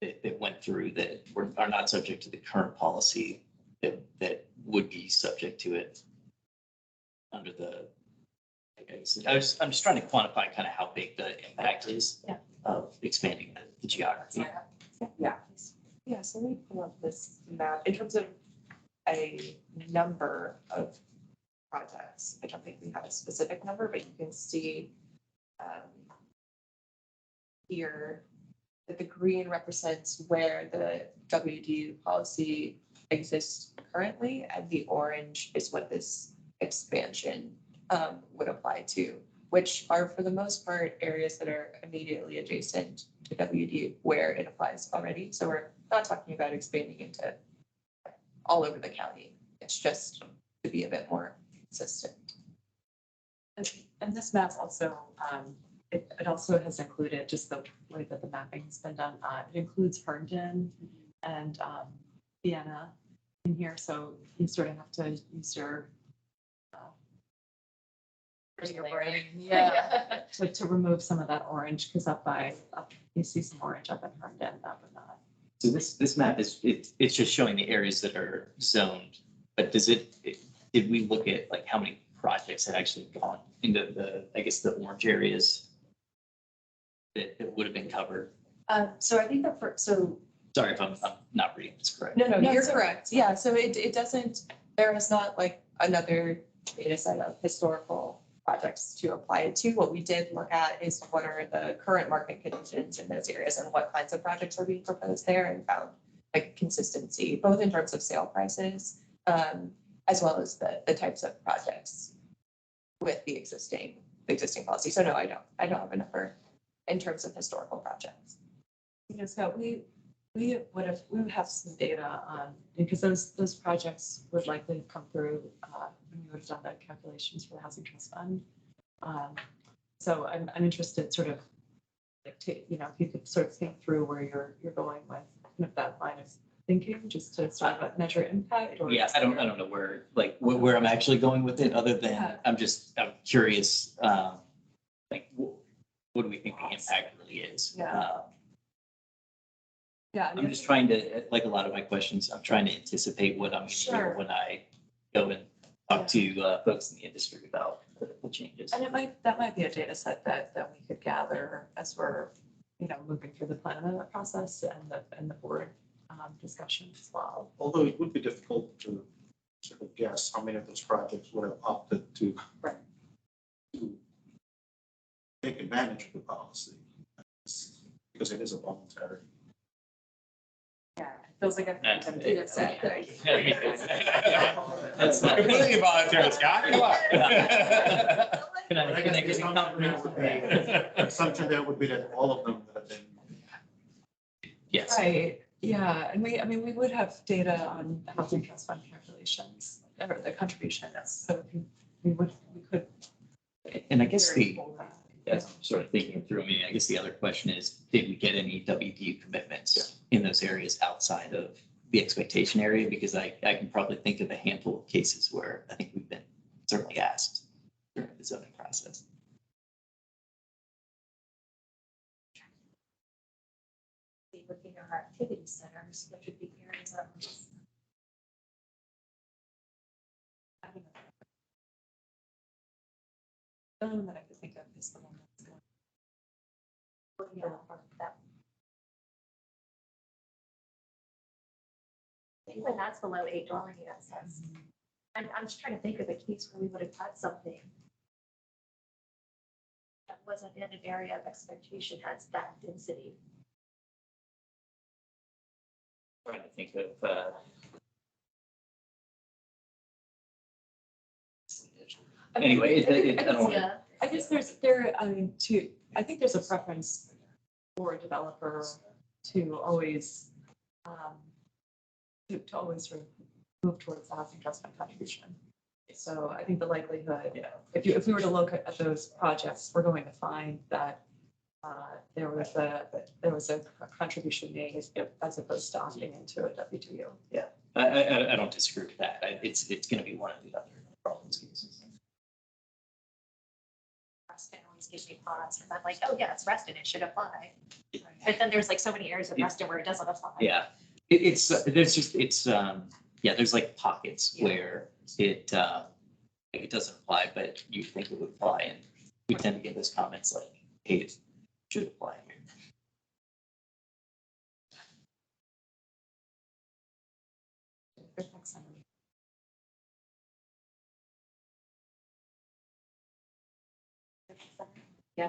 Speaker 2: that went through that are not subject to the current policy that would be subject to it under the, I'm just trying to quantify kind of how big the impact is of expanding the geography.
Speaker 10: Yeah. Yeah, so let me pull up this map in terms of a number of projects. I don't think we have a specific number, but you can see here that the green represents where the WDU policy exists currently, and the orange is what this expansion would apply to, which are for the most part areas that are immediately adjacent to WDU where it applies already. So we're not talking about expanding into all over the county. It's just to be a bit more consistent.
Speaker 16: And this map also, it also has included just the way that the mapping has been done. It includes Herndon and Vienna in here. So you sort of have to use your brain, to remove some of that orange, because you see some orange up in Herndon, that would not.
Speaker 2: So this map it's just showing the areas that are zoned, but did we look at like how many projects had actually gone into I guess the orange areas that would have been covered?
Speaker 10: So I think so
Speaker 2: Sorry if I'm not reading this correct.
Speaker 10: No, you're correct. Yeah, so it doesn't, there is not like another data set of historical projects to apply it to. What we did look at is what are the current market conditions in those areas and what kinds of projects are being proposed there, and found like consistency, both in terms of sale prices, as well as the types of projects with the existing policy. So no, I don't have a number in terms of historical projects.
Speaker 16: You know, Scott, we would have some data on, because those projects would likely come through when we would have done the calculations for the Housing Trust Fund. So I'm interested sort of, like, you know, if you could sort of think through where you're going with kind of that line of thinking, just to sort of measure impact. Or
Speaker 2: Yeah, I don't know where I'm actually going with it, other than I'm curious, like what do we think the impact really is?
Speaker 16: Yeah.
Speaker 2: I'm just trying to, like a lot of my questions, I'm trying to anticipate what I'm going to hear when I go and talk to folks in the industry about the changes.
Speaker 16: And that might be a data set that we could gather as we're, you know, moving through the plan amendment process and the board discussion as well.
Speaker 14: Although it would be difficult to sort of guess how many of those projects would have opted to take advantage of the policy, because it is a voluntary.
Speaker 16: Yeah, it feels like a data set.
Speaker 2: That's not
Speaker 15: Completely voluntary, Scott. Come on.
Speaker 2: Can I get a comprehensive?
Speaker 14: The assumption there would be that all of them would have been.
Speaker 2: Yes.
Speaker 16: Right, yeah, and we would have data on the Housing Trust Fund calculations, or the contributions, so we could.
Speaker 2: And I guess that's sort of thinking through me. I guess the other question is, did we get any WDU commitments in those areas outside of the expectation area? Because I can probably think of a handful of cases where I think we've been certainly asked during the zoning process.
Speaker 7: Looking at our activity centers, which would be areas of.
Speaker 16: The one that I could think of is the one that's going.
Speaker 7: Even that's below 8 dwelling units. I'm just trying to think of a case where we would have had something that wasn't in an area of expectation, has that density.
Speaker 2: Trying to think of. Anyway,
Speaker 16: I guess I think there's a preference for a developer to always sort of move towards the Housing Trust Fund contribution. So I think the likelihood, if we were to look at those projects, we're going to find that there was a contribution made as opposed to opting into a WDU.
Speaker 2: Yeah, I don't disagree with that. It's going to be one of the other problems cases.
Speaker 7: Reston always gives me pause because I'm like, oh yeah, it's Reston, it should apply. But then there's like so many areas of Reston where it doesn't apply.
Speaker 2: Yeah, there's like pockets where it doesn't apply, but you think it would apply, and we tend to get those comments like, hey, it should apply here.
Speaker 16: Yeah.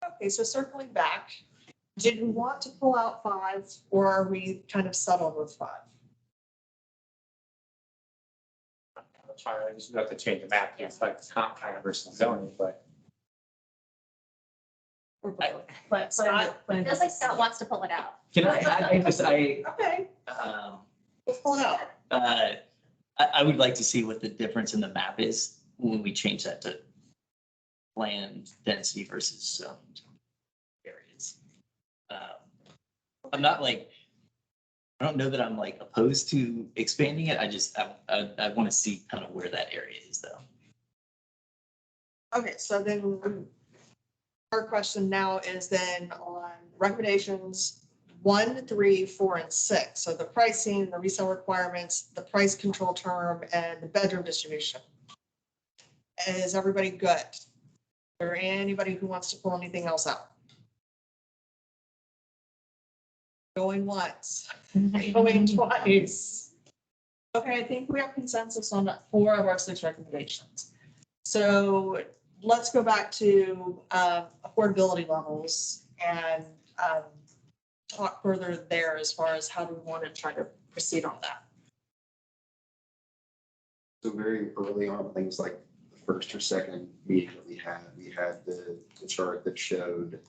Speaker 1: Okay, so circling back, did we want to pull out 5, or are we kind of settled with 5?
Speaker 15: That's fine. I just have to change the map. It's like comp plan versus zoning, but.
Speaker 7: But it feels like Scott wants to pull it out.
Speaker 2: Can I
Speaker 1: Okay, let's pull it out.
Speaker 2: I would like to see what the difference in the map is when we change that to land density versus zoned areas. I'm not like, I don't know that I'm like opposed to expanding it. I want to see kind of where that area is though.
Speaker 1: Okay, so then our question now is then on recommendations, 1, 3, 4, and 6. So the pricing, the resale requirements, the price control term, and the bedroom distribution. Is everybody good? Or anybody who wants to pull anything else out? Going once, going twice. Okay, I think we have consensus on 4 of our 6 recommendations. So let's go back to affordability levels and talk further there as far as how do we want to try to proceed on that.
Speaker 6: So very early on, things like the first or second meeting that we had the chart that showed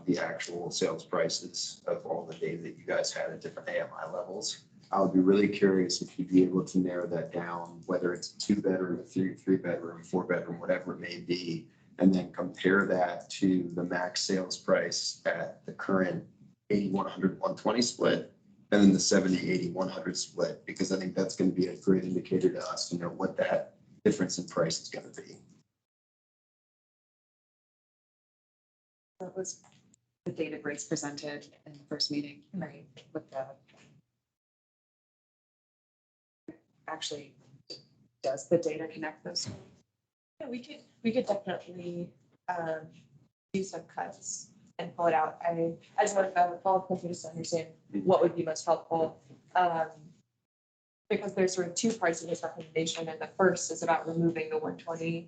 Speaker 6: the actual sales prices of all the data that you guys had at different AMI levels. I would be really curious if you'd be able to narrow that down, whether it's 2-bedroom, 3-bedroom, 4-bedroom, whatever it may be, and then compare that to the max sales price at the current 80-100, 120 split, and then the 70-80, 100 split, because I think that's going to be a great indicator to us to know what that difference in price is going to be.
Speaker 4: That was the data Grace presented in the first meeting, right? With the actually, does the data connect those?
Speaker 10: Yeah, we could definitely do some cuts and pull it out. I just want to follow up just to understand what would be most helpful. Because there's sort of 2 parts of this recommendation, and the first is about removing the 120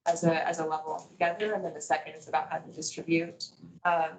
Speaker 10: as a level altogether, and then the second is about how to distribute the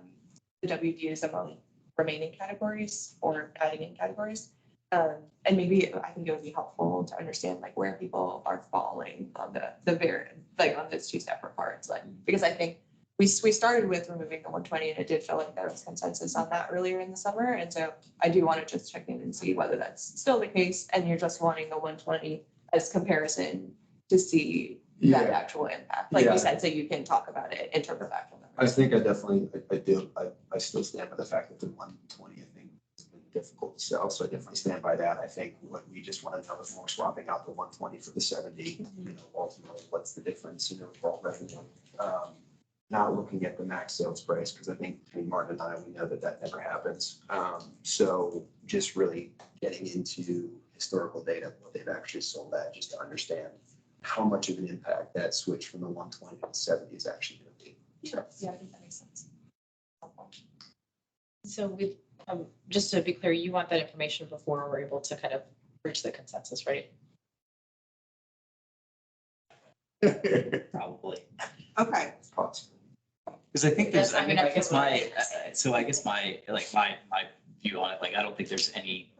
Speaker 10: WDUs among remaining categories or adding in categories. And maybe I think it would be helpful to understand like where people are falling on the variant, like on those 2 separate parts, like, because I think we started with removing the 120 and it did feel like there was consensus on that earlier in the summer. And so I do want to just check in and see whether that's still the case and you're just wanting the 120 as comparison to see that actual impact. Like you said, so you can talk about it in terms of actual numbers.
Speaker 6: I think I do. I still stand by the fact that the 120, I think, has been difficult to sell. So I definitely stand by that. I think what we just want to know if we're swapping out the 120 for the 70, you know, ultimately, what's the difference in overall revenue? Not looking at the max sales price, because I think between Martin and I, we know that never happens. So just really getting into historical data, what they've actually sold at, just to understand how much of an impact that switch from the 120 to the 70 is actually going to be.
Speaker 10: Sure. Yeah, I think that makes sense.
Speaker 11: So with, just to be clear, you want that information before we're able to kind of reach the consensus, right?
Speaker 2: Probably.
Speaker 1: Okay.
Speaker 6: It's possible.
Speaker 2: Because I think there's,
Speaker 11: Yes,
Speaker 2: I mean,
Speaker 11: I
Speaker 2: I
Speaker 11: mean,
Speaker 2: guess
Speaker 11: I
Speaker 2: my,
Speaker 11: feel like-
Speaker 2: so I guess my, like, my view on it, like, I don't think there's any,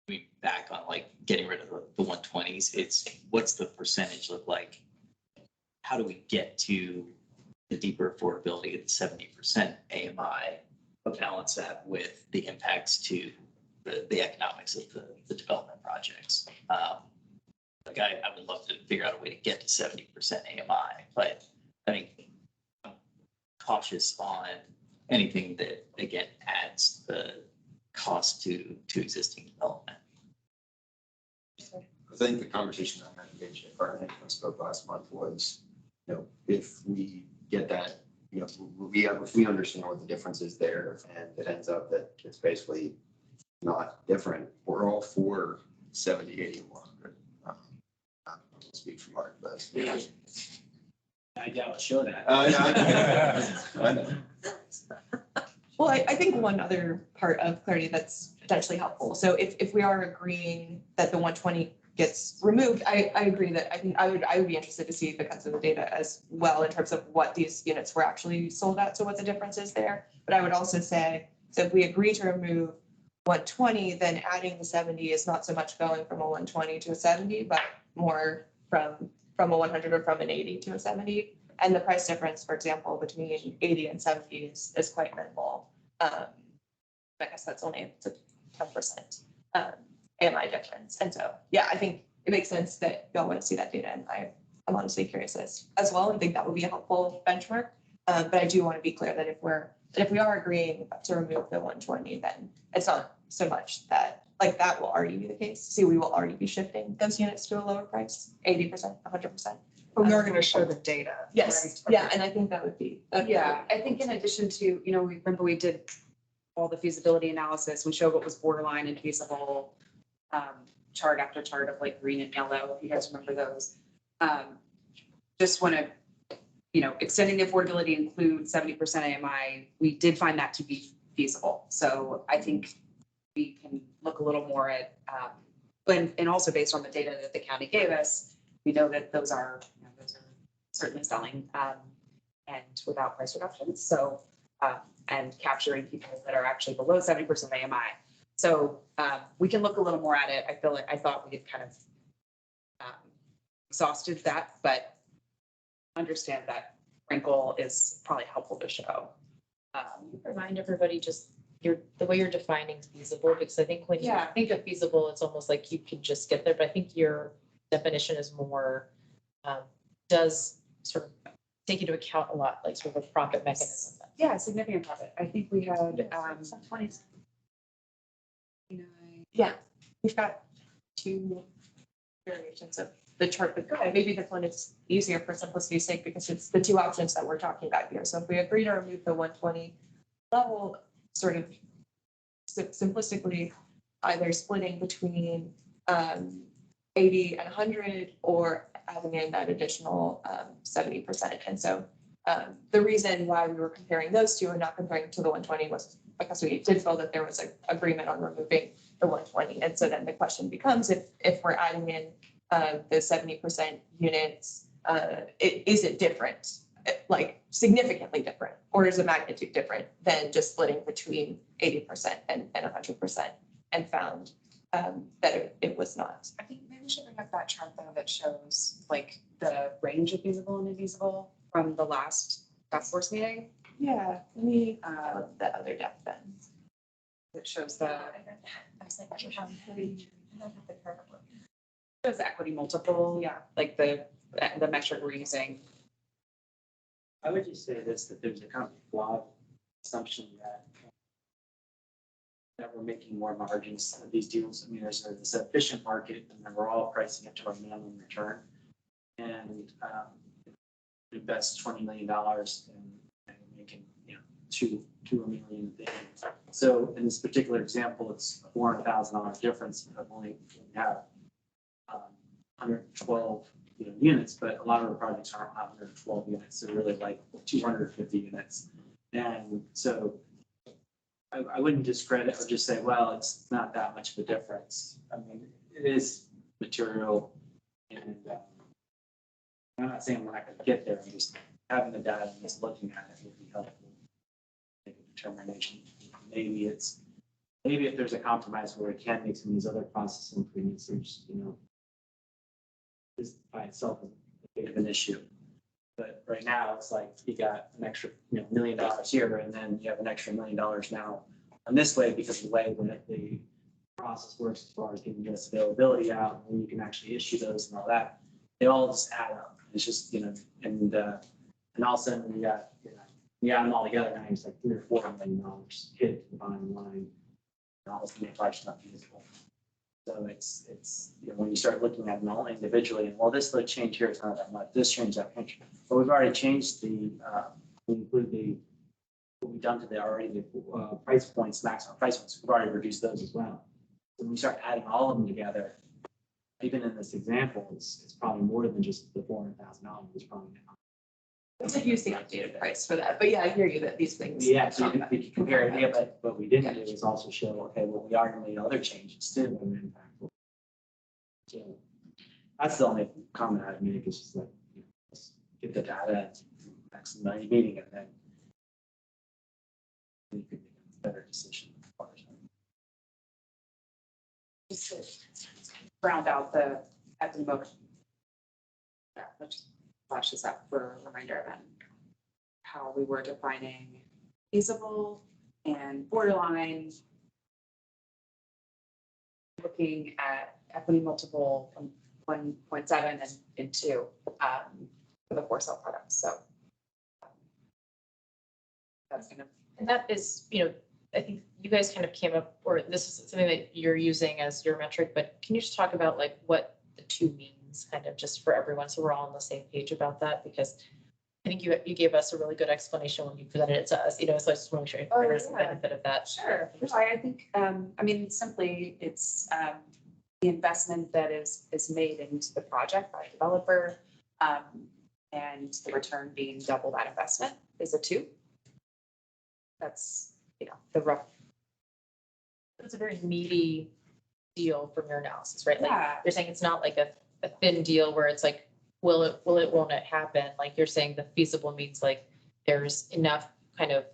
Speaker 2: we back on like getting rid of the 120s. It's what's the percentage look like? How do we get to the deeper affordability of the 70% AMI, but balance that with the impacts to the economics of the development projects? Like I would love to figure out a way to get to 70% AMI, but I think I'm cautious on anything that, again, adds the cost to existing development.
Speaker 6: I think the conversation I had with Partner when I spoke last month was, you know, if we get that, you know, if we understand what the difference is there and it ends up that it's basically not different, we're all for 70, 80, 100. I don't speak for Mark, but.
Speaker 5: I doubt I'll show that.
Speaker 6: I know.
Speaker 10: Well, I think one other part of clarity that's potentially helpful. So if we are agreeing that the 120 gets removed, I agree that I think I would be interested to see the cuts of the data as well in terms of what these units were actually sold at. So what the difference is there. But I would also say, so if we agree to remove 120, then adding the 70 is not so much going from a 120 to a 70, but more from a 100 or from an 80 to a 70. And the price difference, for example, between 80 and 70 is quite minimal. I guess that's only 10% AMI difference. And so, yeah, I think it makes sense that y'all want to see that data. And I'm honestly curious as well, and think that would be a helpful benchmark. But I do want to be clear that if we are agreeing to remove the 120, then it's not so much that like that will already be the case. See, we will already be shifting those units to a lower price, 80%, 100%.
Speaker 1: But we are going to show the data.
Speaker 10: Yes,
Speaker 1: right?
Speaker 10: yeah, and I think that would be.
Speaker 4: Yeah, I think in addition to, you know, we did all the feasibility analysis. We showed what was borderline and feasible, chart after chart of like green and yellow, if you guys remember those. Just want to, extending the affordability include 70% AMI. We did find that to be feasible. So I think we can look a little more at, and also based on the data that the county gave us, we know that those are certainly selling, and without price reductions. So, and capturing people that are actually below 70% AMI. So we can look a little more at it. I thought we had kind of exhausted that, but understand that wrinkle is probably helpful to show.
Speaker 11: Remind everybody just the way you're defining feasible, because I think when you think of feasible, it's almost like you can just get there, but I think your definition is more, does sort of take into account a lot, like sort of a profit mechanism.
Speaker 4: Yeah, significant profit. I think we had
Speaker 10: 20.
Speaker 4: 29.
Speaker 10: Yeah, we've got two variations of the chart, but maybe this one is easier for simplicity's sake because it's the two options that we're talking about here. So if we agree to remove the 120 level, sort of simplistically, either splitting between 80 and 100 or adding in that additional 70%. And so the reason why we were comparing those two and not comparing to the 120 was because we did feel that there was an agreement on removing the 120. And so then the question becomes, if we're adding in the 70% units, is it different, like significantly different, or is the magnitude different than just splitting between 80% and 100%, and found that it was not?
Speaker 4: I think maybe we should bring up that chart though that shows like the range of feasible and infeasible from the last task force meeting.
Speaker 10: Yeah, let me the other deck then.
Speaker 4: It shows the shows equity multiple, like the metric we're using.
Speaker 5: I would just say this, that there's a kind of flawed assumption that we're making more margins of these deals. I mean, there's this efficient market and then we're all pricing it to our minimum return. And invest $20 million and making, $2 million a day. So in this particular example, it's a $400,000 difference of only have 112 units, but a lot of our projects aren't 112 units. They're really like 250 units. And so I wouldn't discredit or just say, well, it's not that much of a difference. I mean, it is material. And I'm not saying we're not going to get there. I'm just having the data and just looking at it would be helpful. Make a determination. Maybe if there's a compromise where we can make some of these other process improvements, there's, this by itself is a bit of an issue. But right now it's like you got an extra $1 million here, and then you have an extra $1 million now on this way because of the way that the process works as far as getting this availability out, and you can actually issue those and all that. They all just add up. It's just, and all of a sudden you got them all together, now it's like $3 or $4 million hit to the bottom line. And all the project's not feasible. So it's when you start looking at them all individually, and well, this little change here is not that much. This change, that change, but we've already changed we include what we've done to the price points, maximum price points. We've already reduced those as well. So when you start adding all of them together, even in this example, it's probably more than just the $400,000. It's probably now.
Speaker 10: It's like use the updated price for that, but yeah, I hear you that these things.
Speaker 5: Yeah, so we can compare it, but what we didn't do is also show, okay, well, we are going to make other changes too that are impactful. So that's the only comment I'd make is just like, let's get the data next meeting and then you can make a better decision.
Speaker 4: Just to round out the equity motion. Yeah, let's just flash this up for a reminder of how we were defining feasible and borderline. Looking at equity multiple from 1.7 and 2 for the for-sale products. So that's kind of.
Speaker 11: And that is, I think you guys kind of came up, or this is something that you're using as your metric, but can you just talk about like what the 2 means kind of just for everyone so we're all on the same page about that? Because I think you gave us a really good explanation when you presented it to us, so I just want to make sure there's the benefit of that.
Speaker 4: Sure. I think, I mean, simply it's the investment that is made into the project by a developer, and the return being double that investment is a 2. That's, the rough.
Speaker 11: It's a very meaty deal from your analysis, right? Like,
Speaker 4: Yeah.
Speaker 11: you're saying it's not like a thin deal where it's like, will it, won't it happen? Like you're saying the feasible means like there's enough kind of,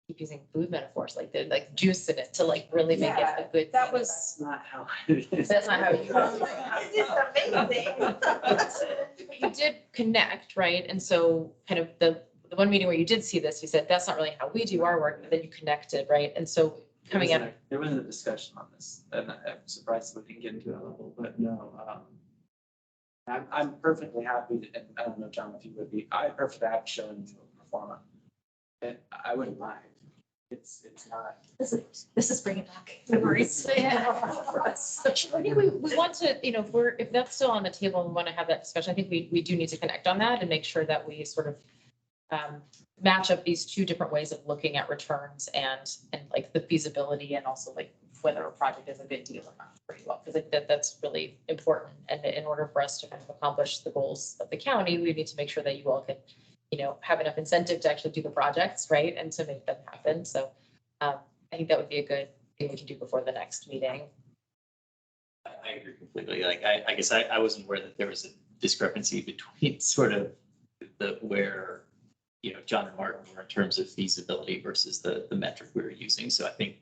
Speaker 11: keep using food metaphors, like there's like juice in it to like really make it a good.
Speaker 4: That was not how.
Speaker 11: That's not how you.
Speaker 7: It's amazing.
Speaker 11: You did connect, right? And so kind of the one meeting where you did see this, you said, that's not really how we do our work, but then you connected, right? And so coming out.
Speaker 5: There wasn't a discussion on this, and I'm surprised we didn't get into that level, but no. I'm perfectly happy, and I don't know, John, if you would be, I'm perfectly happy showing you a performance. And I wouldn't mind. It's not.
Speaker 7: This is bringing back memories.
Speaker 11: We want to, if that's still on the table and we want to have that discussion, I think we do need to connect on that and make sure that we sort of match up these two different ways of looking at returns and like the feasibility and also like whether a project is a good deal or not pretty well, because that's really important. And in order for us to kind of accomplish the goals of the county, we need to make sure that you all can, have enough incentive to actually do the projects, right? And to make them happen. So I think that would be a good thing we can do before the next meeting.
Speaker 2: I agree completely. Like, I guess I wasn't aware that there was a discrepancy between sort of where, John and Martin were in terms of feasibility versus the metric we were using. So I think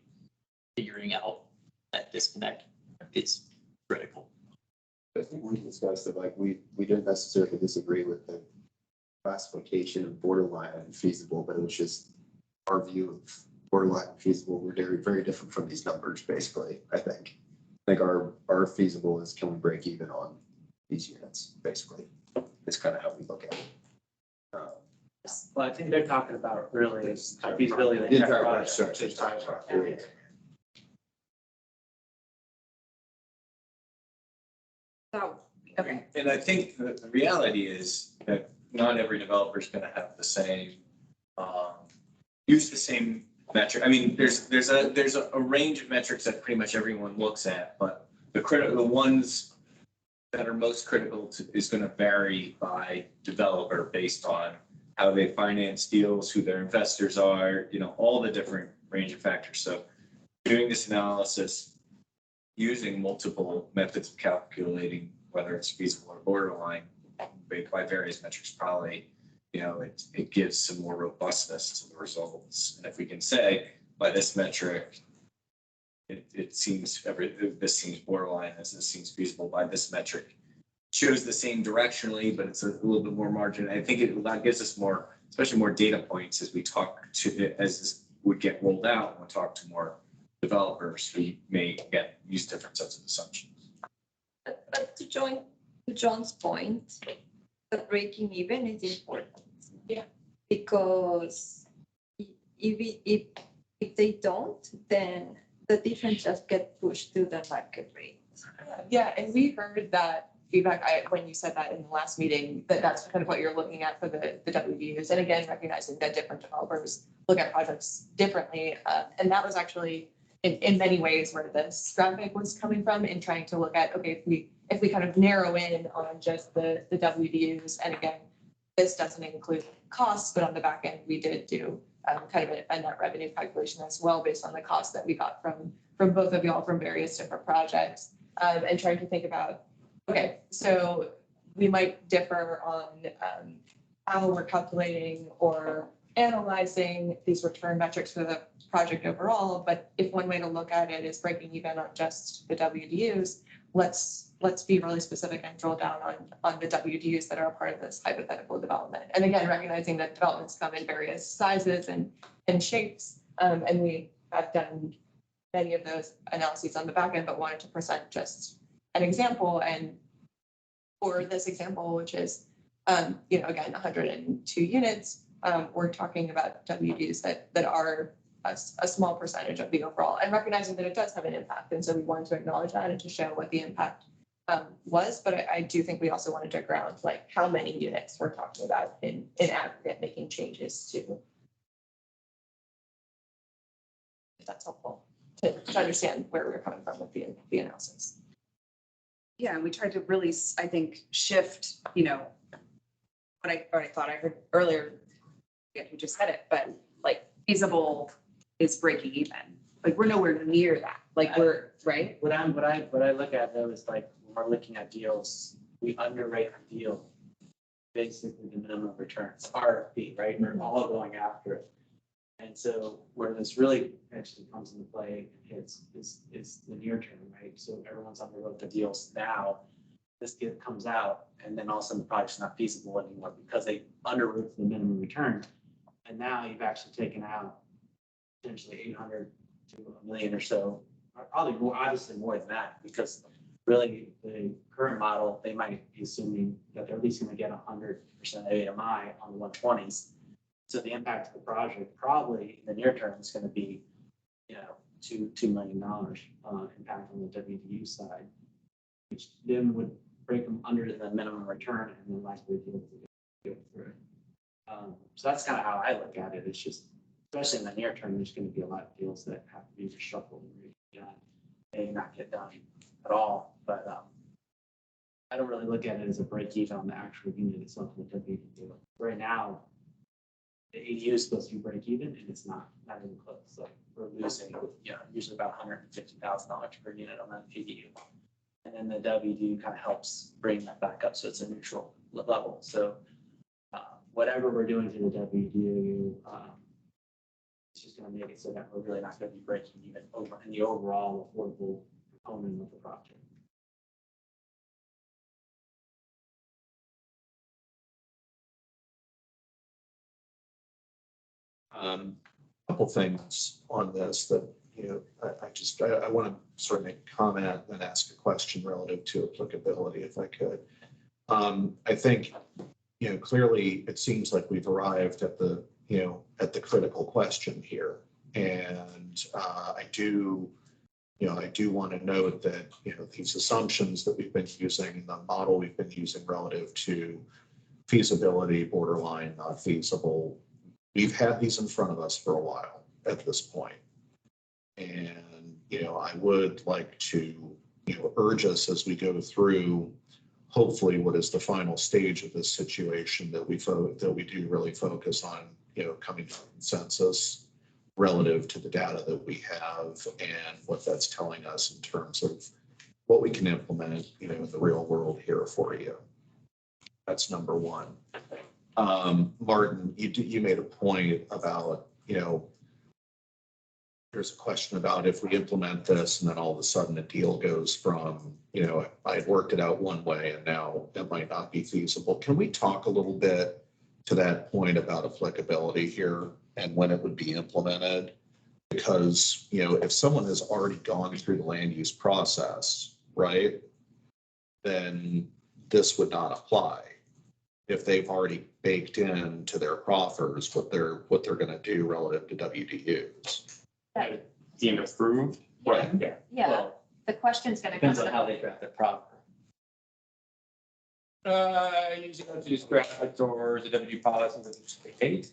Speaker 2: figuring out that disconnect is critical.
Speaker 6: I think we discussed it, like, we didn't necessarily disagree with the classification of borderline and feasible, but it was just our view of borderline and feasible were very, very different from these numbers, basically. I think our feasible is, can we break even on these units, basically. It's kind of how we look at it.
Speaker 5: Well, I think they're talking about really is feasibility of the
Speaker 6: The
Speaker 5: entire
Speaker 6: entire
Speaker 5: project.
Speaker 6: project.
Speaker 4: So, okay.
Speaker 12: And I think the reality is that not every developer is going to have the same, use the same metric. I mean, there's a range of metrics that pretty much everyone looks at, but the ones that are most critical is going to vary by developer based on how they finance deals, who their investors are, all the different range of factors. So doing this analysis using multiple methods of calculating whether it's feasible or borderline by various metrics, probably, it gives some more robustness to the results. And if we can say by this metric, it seems this seems borderline, as this seems feasible by this metric, shows the same directionally, but it's a little bit more margin. I think that gives us more, especially more data points as we talk to, as this would get rolled out, and we'll talk to more developers who may use different sets of assumptions.
Speaker 17: But to John's point, the breaking even is important.
Speaker 11: Yeah.
Speaker 17: Because if they don't, then the difference just get pushed to the market rate.
Speaker 10: Yeah, and we heard that feedback, when you said that in the last meeting, that's kind of what you're looking at for the WDUs. And again, recognizing that different developers look at projects differently. And that was actually in many ways where this graphic was coming from, in trying to look at, okay, if we kind of narrow in on just the WDUs, and again, this doesn't include costs, but on the back end, we did do kind of a net revenue calculation as well, based on the cost that we got from both of y'all from various different projects, and trying to think about, okay, so we might differ on how we're calculating or analyzing these return metrics for the project overall. But if one way to look at it is breaking even on just the WDUs, let's be really specific and drill down on the WDUs that are a part of this hypothetical development. And again, recognizing that developments come in various sizes and shapes, and we have done many of those analyses on the back end, but wanted to present just an example. And for this example, which is, again, 102 units, we're talking about WDs that are a small percentage of the overall, and recognizing that it does have an impact. And so we wanted to acknowledge that and to show what the impact was, but I do think we also wanted to ground like how many units we're talking about in aggregate making changes to. If that's helpful to understand where we're coming from with the analysis.
Speaker 4: Yeah, and we tried to really, I think, shift, you know, what I thought I heard earlier, yeah, who just said it, but like feasible is breaking even. Like we're nowhere near that. Like we're, right?
Speaker 5: What I look at though is like, when we're looking at deals, we underrate the deal. Basically the minimum returns, RFP, right? We're all going after it. And so where this really actually comes into play is the near term, right? So everyone's underwrote the deals now. This deal comes out and then all of a sudden the project's not feasible anymore because they underwrote the minimum return. And now you've actually taken out potentially 800 to $1 million or so, or probably more, obviously more than that, because really the current model, they might be assuming that they're at least going to get 100% AMI on the 120s. So the impact of the project probably in the near term is going to be, you know, $2 million impact on the WDU side, which then would break them under the minimum return and then likely be able to go through. So that's kind of how I look at it. It's just, especially in the near term, there's going to be a lot of deals that have to be reshuffled and redone, may not get done at all. But I don't really look at it as a break even on the actual unit itself with WDU. Right now, the ADU is supposed to be break even, and it's not even close. So we're losing, you know, usually about $150,000 per unit on that ADU. And then the WDU kind of helps bring that back up, so it's a neutral level. So whatever we're doing to the WDU, it's just going to make it so that we're really not going to be breaking even over in the overall affordable component of the project.
Speaker 18: Couple things on this that, you know, I want to sort of make a comment and ask a question relative to applicability, if I could. I think, you know, clearly it seems like we've arrived at the, you know, at the critical question here. And I do want to note that, you know, these assumptions that we've been using, the model we've been using relative to feasibility, borderline, not feasible, we've had these in front of us for a while at this point. And, you know, I would like to, you know, urge us as we go through, hopefully what is the final stage of this situation, that we do really focus on, you know, coming to consensus relative to the data that we have and what that's telling us in terms of what we can implement, you know, in the real world here for you. That's number one. Martin, you made a point about, you know, there's a question about if we implement this and then all of a sudden a deal goes from, you know, I had worked it out one way and now it might not be feasible. Can we talk a little bit to that point about applicability here and when it would be implemented? Because, you know, if someone has already gone through the land use process, right, then this would not apply. If they've already baked into their proffers what they're going to do relative to WDUs.
Speaker 15: Deemed approved.
Speaker 18: Right.
Speaker 7: Yeah,
Speaker 2: Well,
Speaker 7: the question's gonna.
Speaker 2: depends on how they draft their proper.
Speaker 15: Usually go to this draft or the WD policy with the state.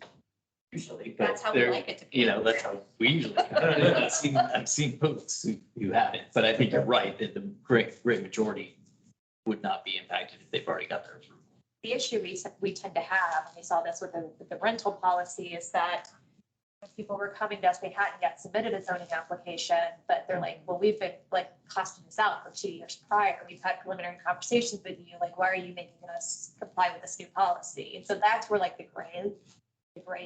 Speaker 2: Usually, but
Speaker 7: That's how we
Speaker 2: they're,
Speaker 7: like it to be.
Speaker 2: you know, that's how we usually. I've seen folks who haven't, but I think you're right that the great majority would not be impacted if they've already got their approval.
Speaker 7: The issue we tend to have, and we saw this with the rental policy, is that when people were coming to us, they hadn't yet submitted a zoning application, but they're like, well, we've been like costing this out for 2 years prior. We've had preliminary conversations with you. Like, why are you making us comply with this new policy? And so that's where like the gray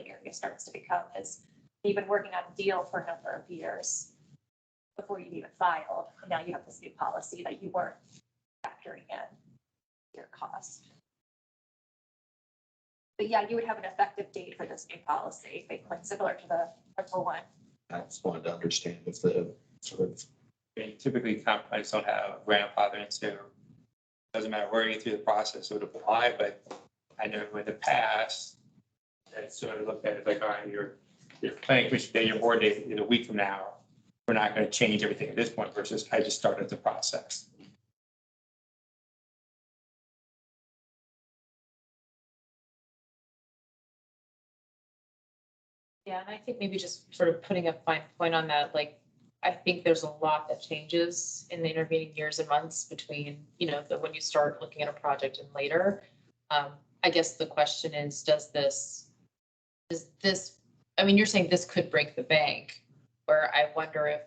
Speaker 7: area starts to become, is you've been working on a deal for a number of years before you even filed. And now you have this new policy that you weren't factoring in your cost. But yeah, you would have an effective date for this new policy, like similar to the rental one.
Speaker 18: I just wanted to understand if the sort of.
Speaker 15: Typically, compromise don't have grandfather into. Doesn't matter where you through the process would apply, but I know in the past, that sort of looked at it like, all right, your planning commission day, your board day is a week from now. We're not going to change everything at this point versus I just started the process.
Speaker 11: Yeah, and I think maybe just sort of putting a fine point on that, like, I think there's a lot that changes in the intervening years and months between, when you start looking at a project and later. I guess the question is, I mean, you're saying this could break the bank, where I wonder if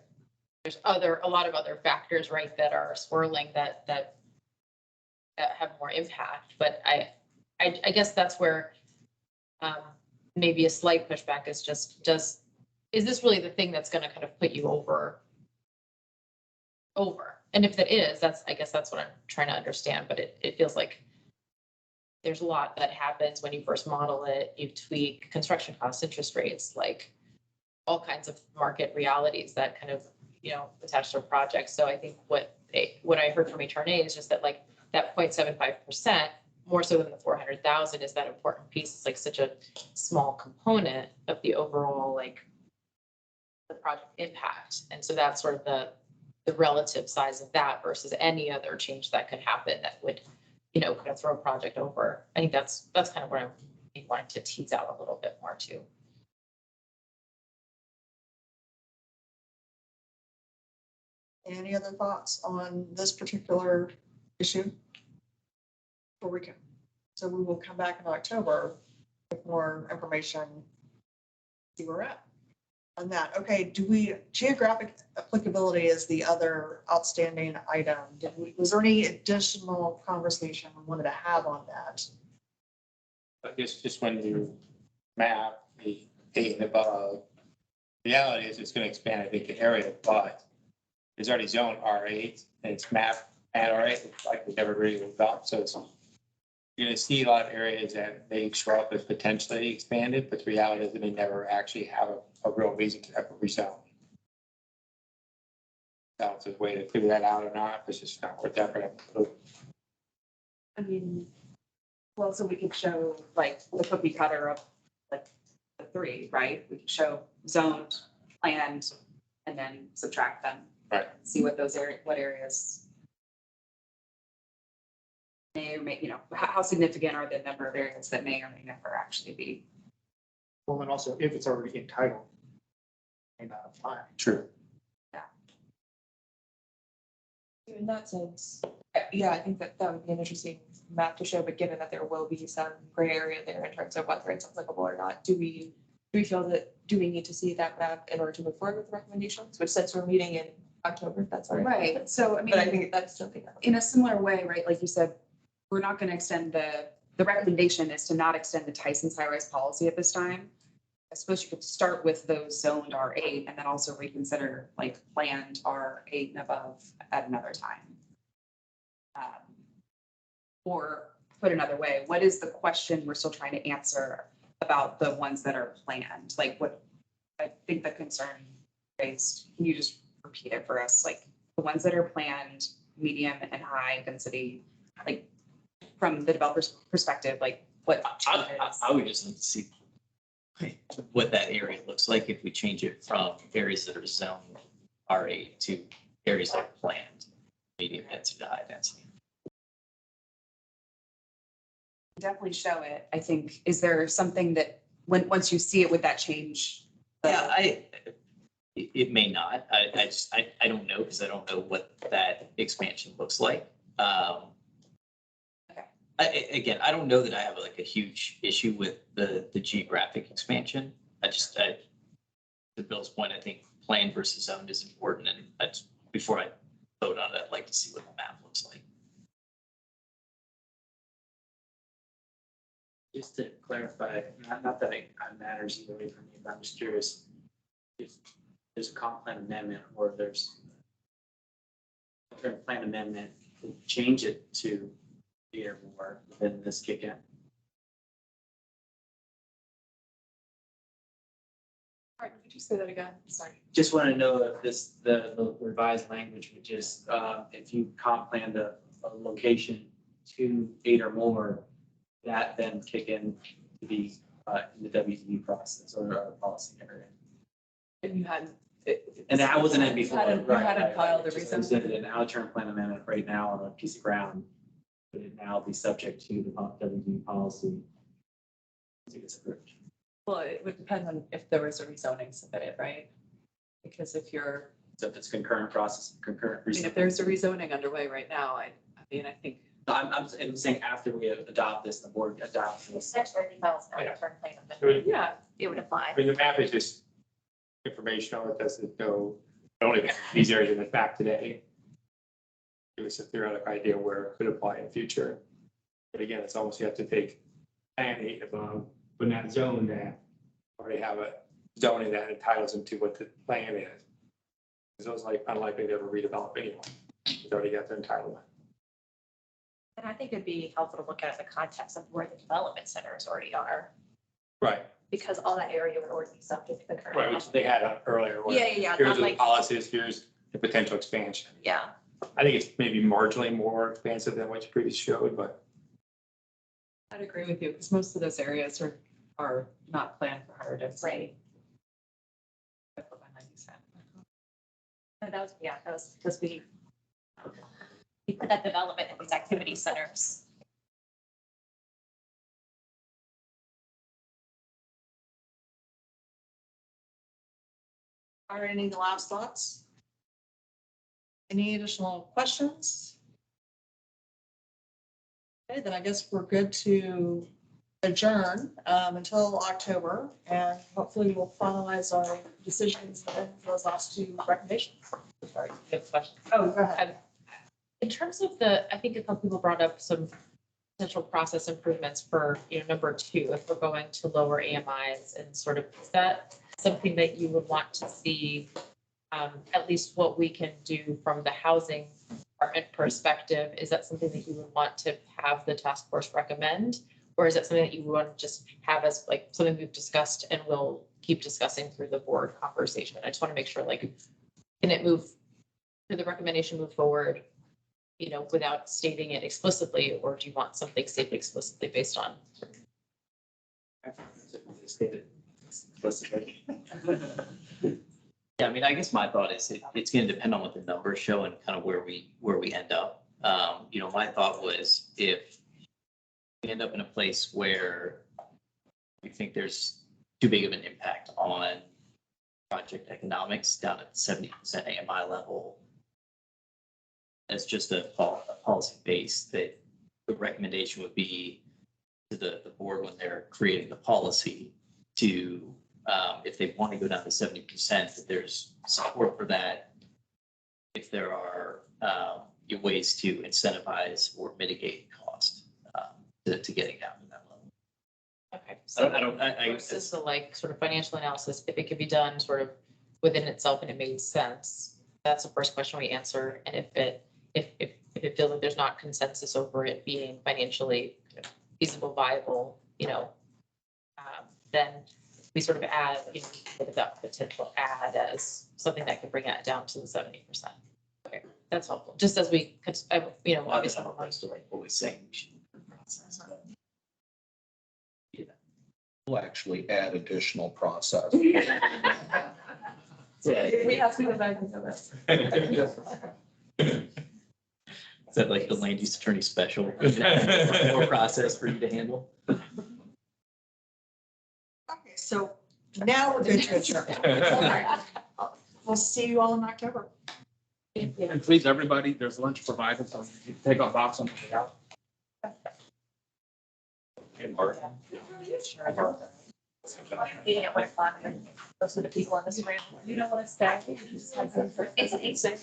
Speaker 11: there's a lot of other factors, right, that are swirling that have more impact, but I guess that's where maybe a slight pushback is just, is this really the thing that's gonna kind of put you over? And if that is, I guess that's what I'm trying to understand, but it feels like there's a lot that happens when you first model it, you tweak construction costs, interest rates, like all kinds of market realities that kind of, attach to a project. So I think what I heard from HRNA is just that, like, that 0.75%, more so than the 400,000, is that important piece. It's like such a small component of the overall, like, the project impact. And so that's sort of the relative size of that versus any other change that could happen that would, kind of throw a project over. I think that's kind of where I'm wanting to tease out a little bit more too.
Speaker 1: Any other thoughts on this particular issue? Before we can, so we will come back in October with more information. See where we're at on that. Okay, geographic applicability is the other outstanding item. Was there any additional conversation we wanted to have on that?
Speaker 15: I guess just when you map the 8 and above, reality is it's going to expand, I think, the area, but it's already zoned R8 and it's mapped at R8. It's like we never really developed, so you're going to see a lot of areas that may show up as potentially expanded, but the reality is that they never actually have a real reason to have a rezone. So it's a way to figure that out or not, it's just not worth that for them.
Speaker 4: I mean, well, so we could show like the cookie cutter of like the 3, right? We could show zoned, planned, and then subtract them.
Speaker 15: Right.
Speaker 4: See what what areas may or may, how significant are the number of areas that may or may never actually be.
Speaker 14: Well, and also if it's already entitled, may not apply.
Speaker 15: True.
Speaker 10: In that sense, yeah, I think that would be an interesting map to show, but given that there will be some gray area there in terms of whether it's applicable or not, do we feel that, do we need to see that map in order to move forward with recommendations, which since we're meeting in October, that's all right.
Speaker 4: Right, so I mean,
Speaker 10: But I think that's something.
Speaker 4: in a similar way, right, like you said, we're not going to extend the recommendation is to not extend the Tyson's high-rise policy at this time. I suppose you could start with those zoned R8 and then also reconsider like planned R8 and above at another time. Or put another way, what is the question we're still trying to answer about the ones that are planned? Like what, I think the concern raised, can you just repeat it for us? Like the ones that are planned, medium and high density, like from the developer's perspective, like what changes?
Speaker 2: I would just like to see what that area looks like if we change it from areas that are zoned R8 to areas that are planned, medium density to high density.
Speaker 4: Definitely show it. I think, is there something that once you see it, would that change?
Speaker 2: Yeah, it may not. I don't know, because I don't know what that expansion looks like. Again, I don't know that I have like a huge issue with the geographic expansion. To Bill's point, I think planned versus zoned is important, and before I vote on it, I'd like to see what the map looks like.
Speaker 5: Just to clarify, not that it matters either way for me, but I'm just curious if there's a comp plan amendment or there's a plan amendment, change it to 8 or more, then this kick in.
Speaker 10: All right, could you say that again? Sorry.
Speaker 5: Just want to know if the revised language would just, if you comp planned a location to 8 or more, that then kick in to be in the WDU process or policy area.
Speaker 10: And you hadn't.
Speaker 5: And that wasn't in before.
Speaker 10: You hadn't filed the
Speaker 5: recent. An out-of-turn plan amendment right now on a piece of ground, would it now be subject to the WDU policy? I think it's approved.
Speaker 16: Well, it would depend on if there was a rezoning submitted, right? Because if you're,
Speaker 5: So if it's concurrent process, concurrent.
Speaker 16: I mean, if there's a rezoning underway right now, I mean, I think.
Speaker 5: I'm saying after we adopt this, the board adopts this.
Speaker 16: Yeah.
Speaker 7: It would apply.
Speaker 15: I mean, the map is just informational. It doesn't know, only these areas in the map today. Give us a theoretical idea where it could apply in the future. But again, it's almost, you have to take plan 8 above, but not zone that. Already have a zoning that entitles them to what the plan is. Because those like unlikely to ever redevelop anyway. It's already got their entitlement.
Speaker 7: And I think it'd be helpful to look at it in the context of where the development centers already are,
Speaker 15: Right,
Speaker 7: because all that area would already be subject to the current.
Speaker 15: right, which they had earlier. where
Speaker 7: Yeah.
Speaker 15: Here's
Speaker 7: not
Speaker 15: the
Speaker 7: like-
Speaker 15: policies, here's the potential expansion.
Speaker 7: Yeah.
Speaker 15: I think it's maybe marginally more expansive than what you previously showed, but
Speaker 16: I'd agree with you, because most of those areas are not planned for higher density.
Speaker 7: Right. And that was because we put that development in these activity centers.
Speaker 1: Are any last thoughts? Any additional questions? Okay, then I guess we're good to adjourn until October, and hopefully we'll finalize our decisions and those last 2 recommendations.
Speaker 11: Sorry, I have a question.
Speaker 1: Oh, go ahead.
Speaker 11: In terms of I think a couple people brought up some potential process improvements for, number 2, if we're going to lower AMIs and sort of, is that something that you would want to see, at least what we can do from the housing department perspective? Is that something that you would want to have the task force recommend? Or is that something that you want to just have as like something we've discussed and we'll keep discussing through the board conversation? I just want to make sure, like, can it move, did the recommendation move forward, without stating it explicitly, or do you want something stated explicitly based on?
Speaker 2: Yeah, I mean, I guess my thought is it's going to depend on what the numbers show and kind of where we end up. My thought was if we end up in a place where we think there's too big of an impact on project economics down at the 70% AMI level, as just a policy base, that the recommendation would be to the board when they're creating the policy to, if they want to go down to 70%, that there's support for that. If there are ways to incentivize or mitigate cost to getting down to that level.
Speaker 11: Okay. So
Speaker 2: I
Speaker 11: versus the sort of financial analysis, if it could be done sort of within itself and it made sense, that's the first question we answer. And if it feels like there's not consensus over it being financially feasible, viable, then we sort of add, that potential add as something that could bring it down to the 70%. Okay, that's helpful. Just as we could, obviously.
Speaker 2: What we're saying, we should process.
Speaker 18: We'll actually add additional process.
Speaker 10: We have to go back and do this.
Speaker 2: Is that like the land use attorney special? More process for you to handle?
Speaker 1: Okay, so now we're good to adjourn. All right. We'll see you all in October.
Speaker 15: And please, everybody, there's lunch provided, so you can take a box on the way out.
Speaker 7: Meeting at 1 o'clock, and those are the people in this room. You don't want to stay. It's an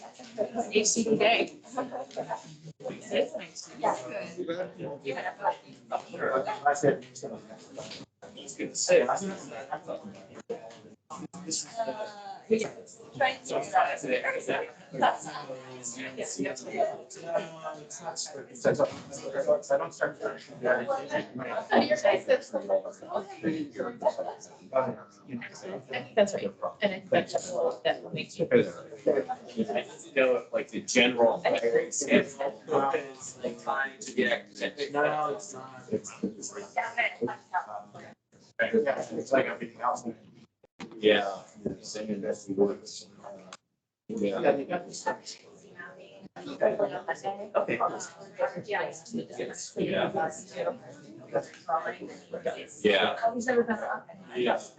Speaker 7: HCD day. It's nice. Yeah, good. Trying to do that.
Speaker 11: That's right. And that will make sure.
Speaker 5: Like the general schedule is like trying to get. No, it's not. It's like everything else. Yeah.
Speaker 7: Okay. Yeah. drawing.
Speaker 12: Yeah.
Speaker 7: Oh, he's never been up.
Speaker 5: Yes.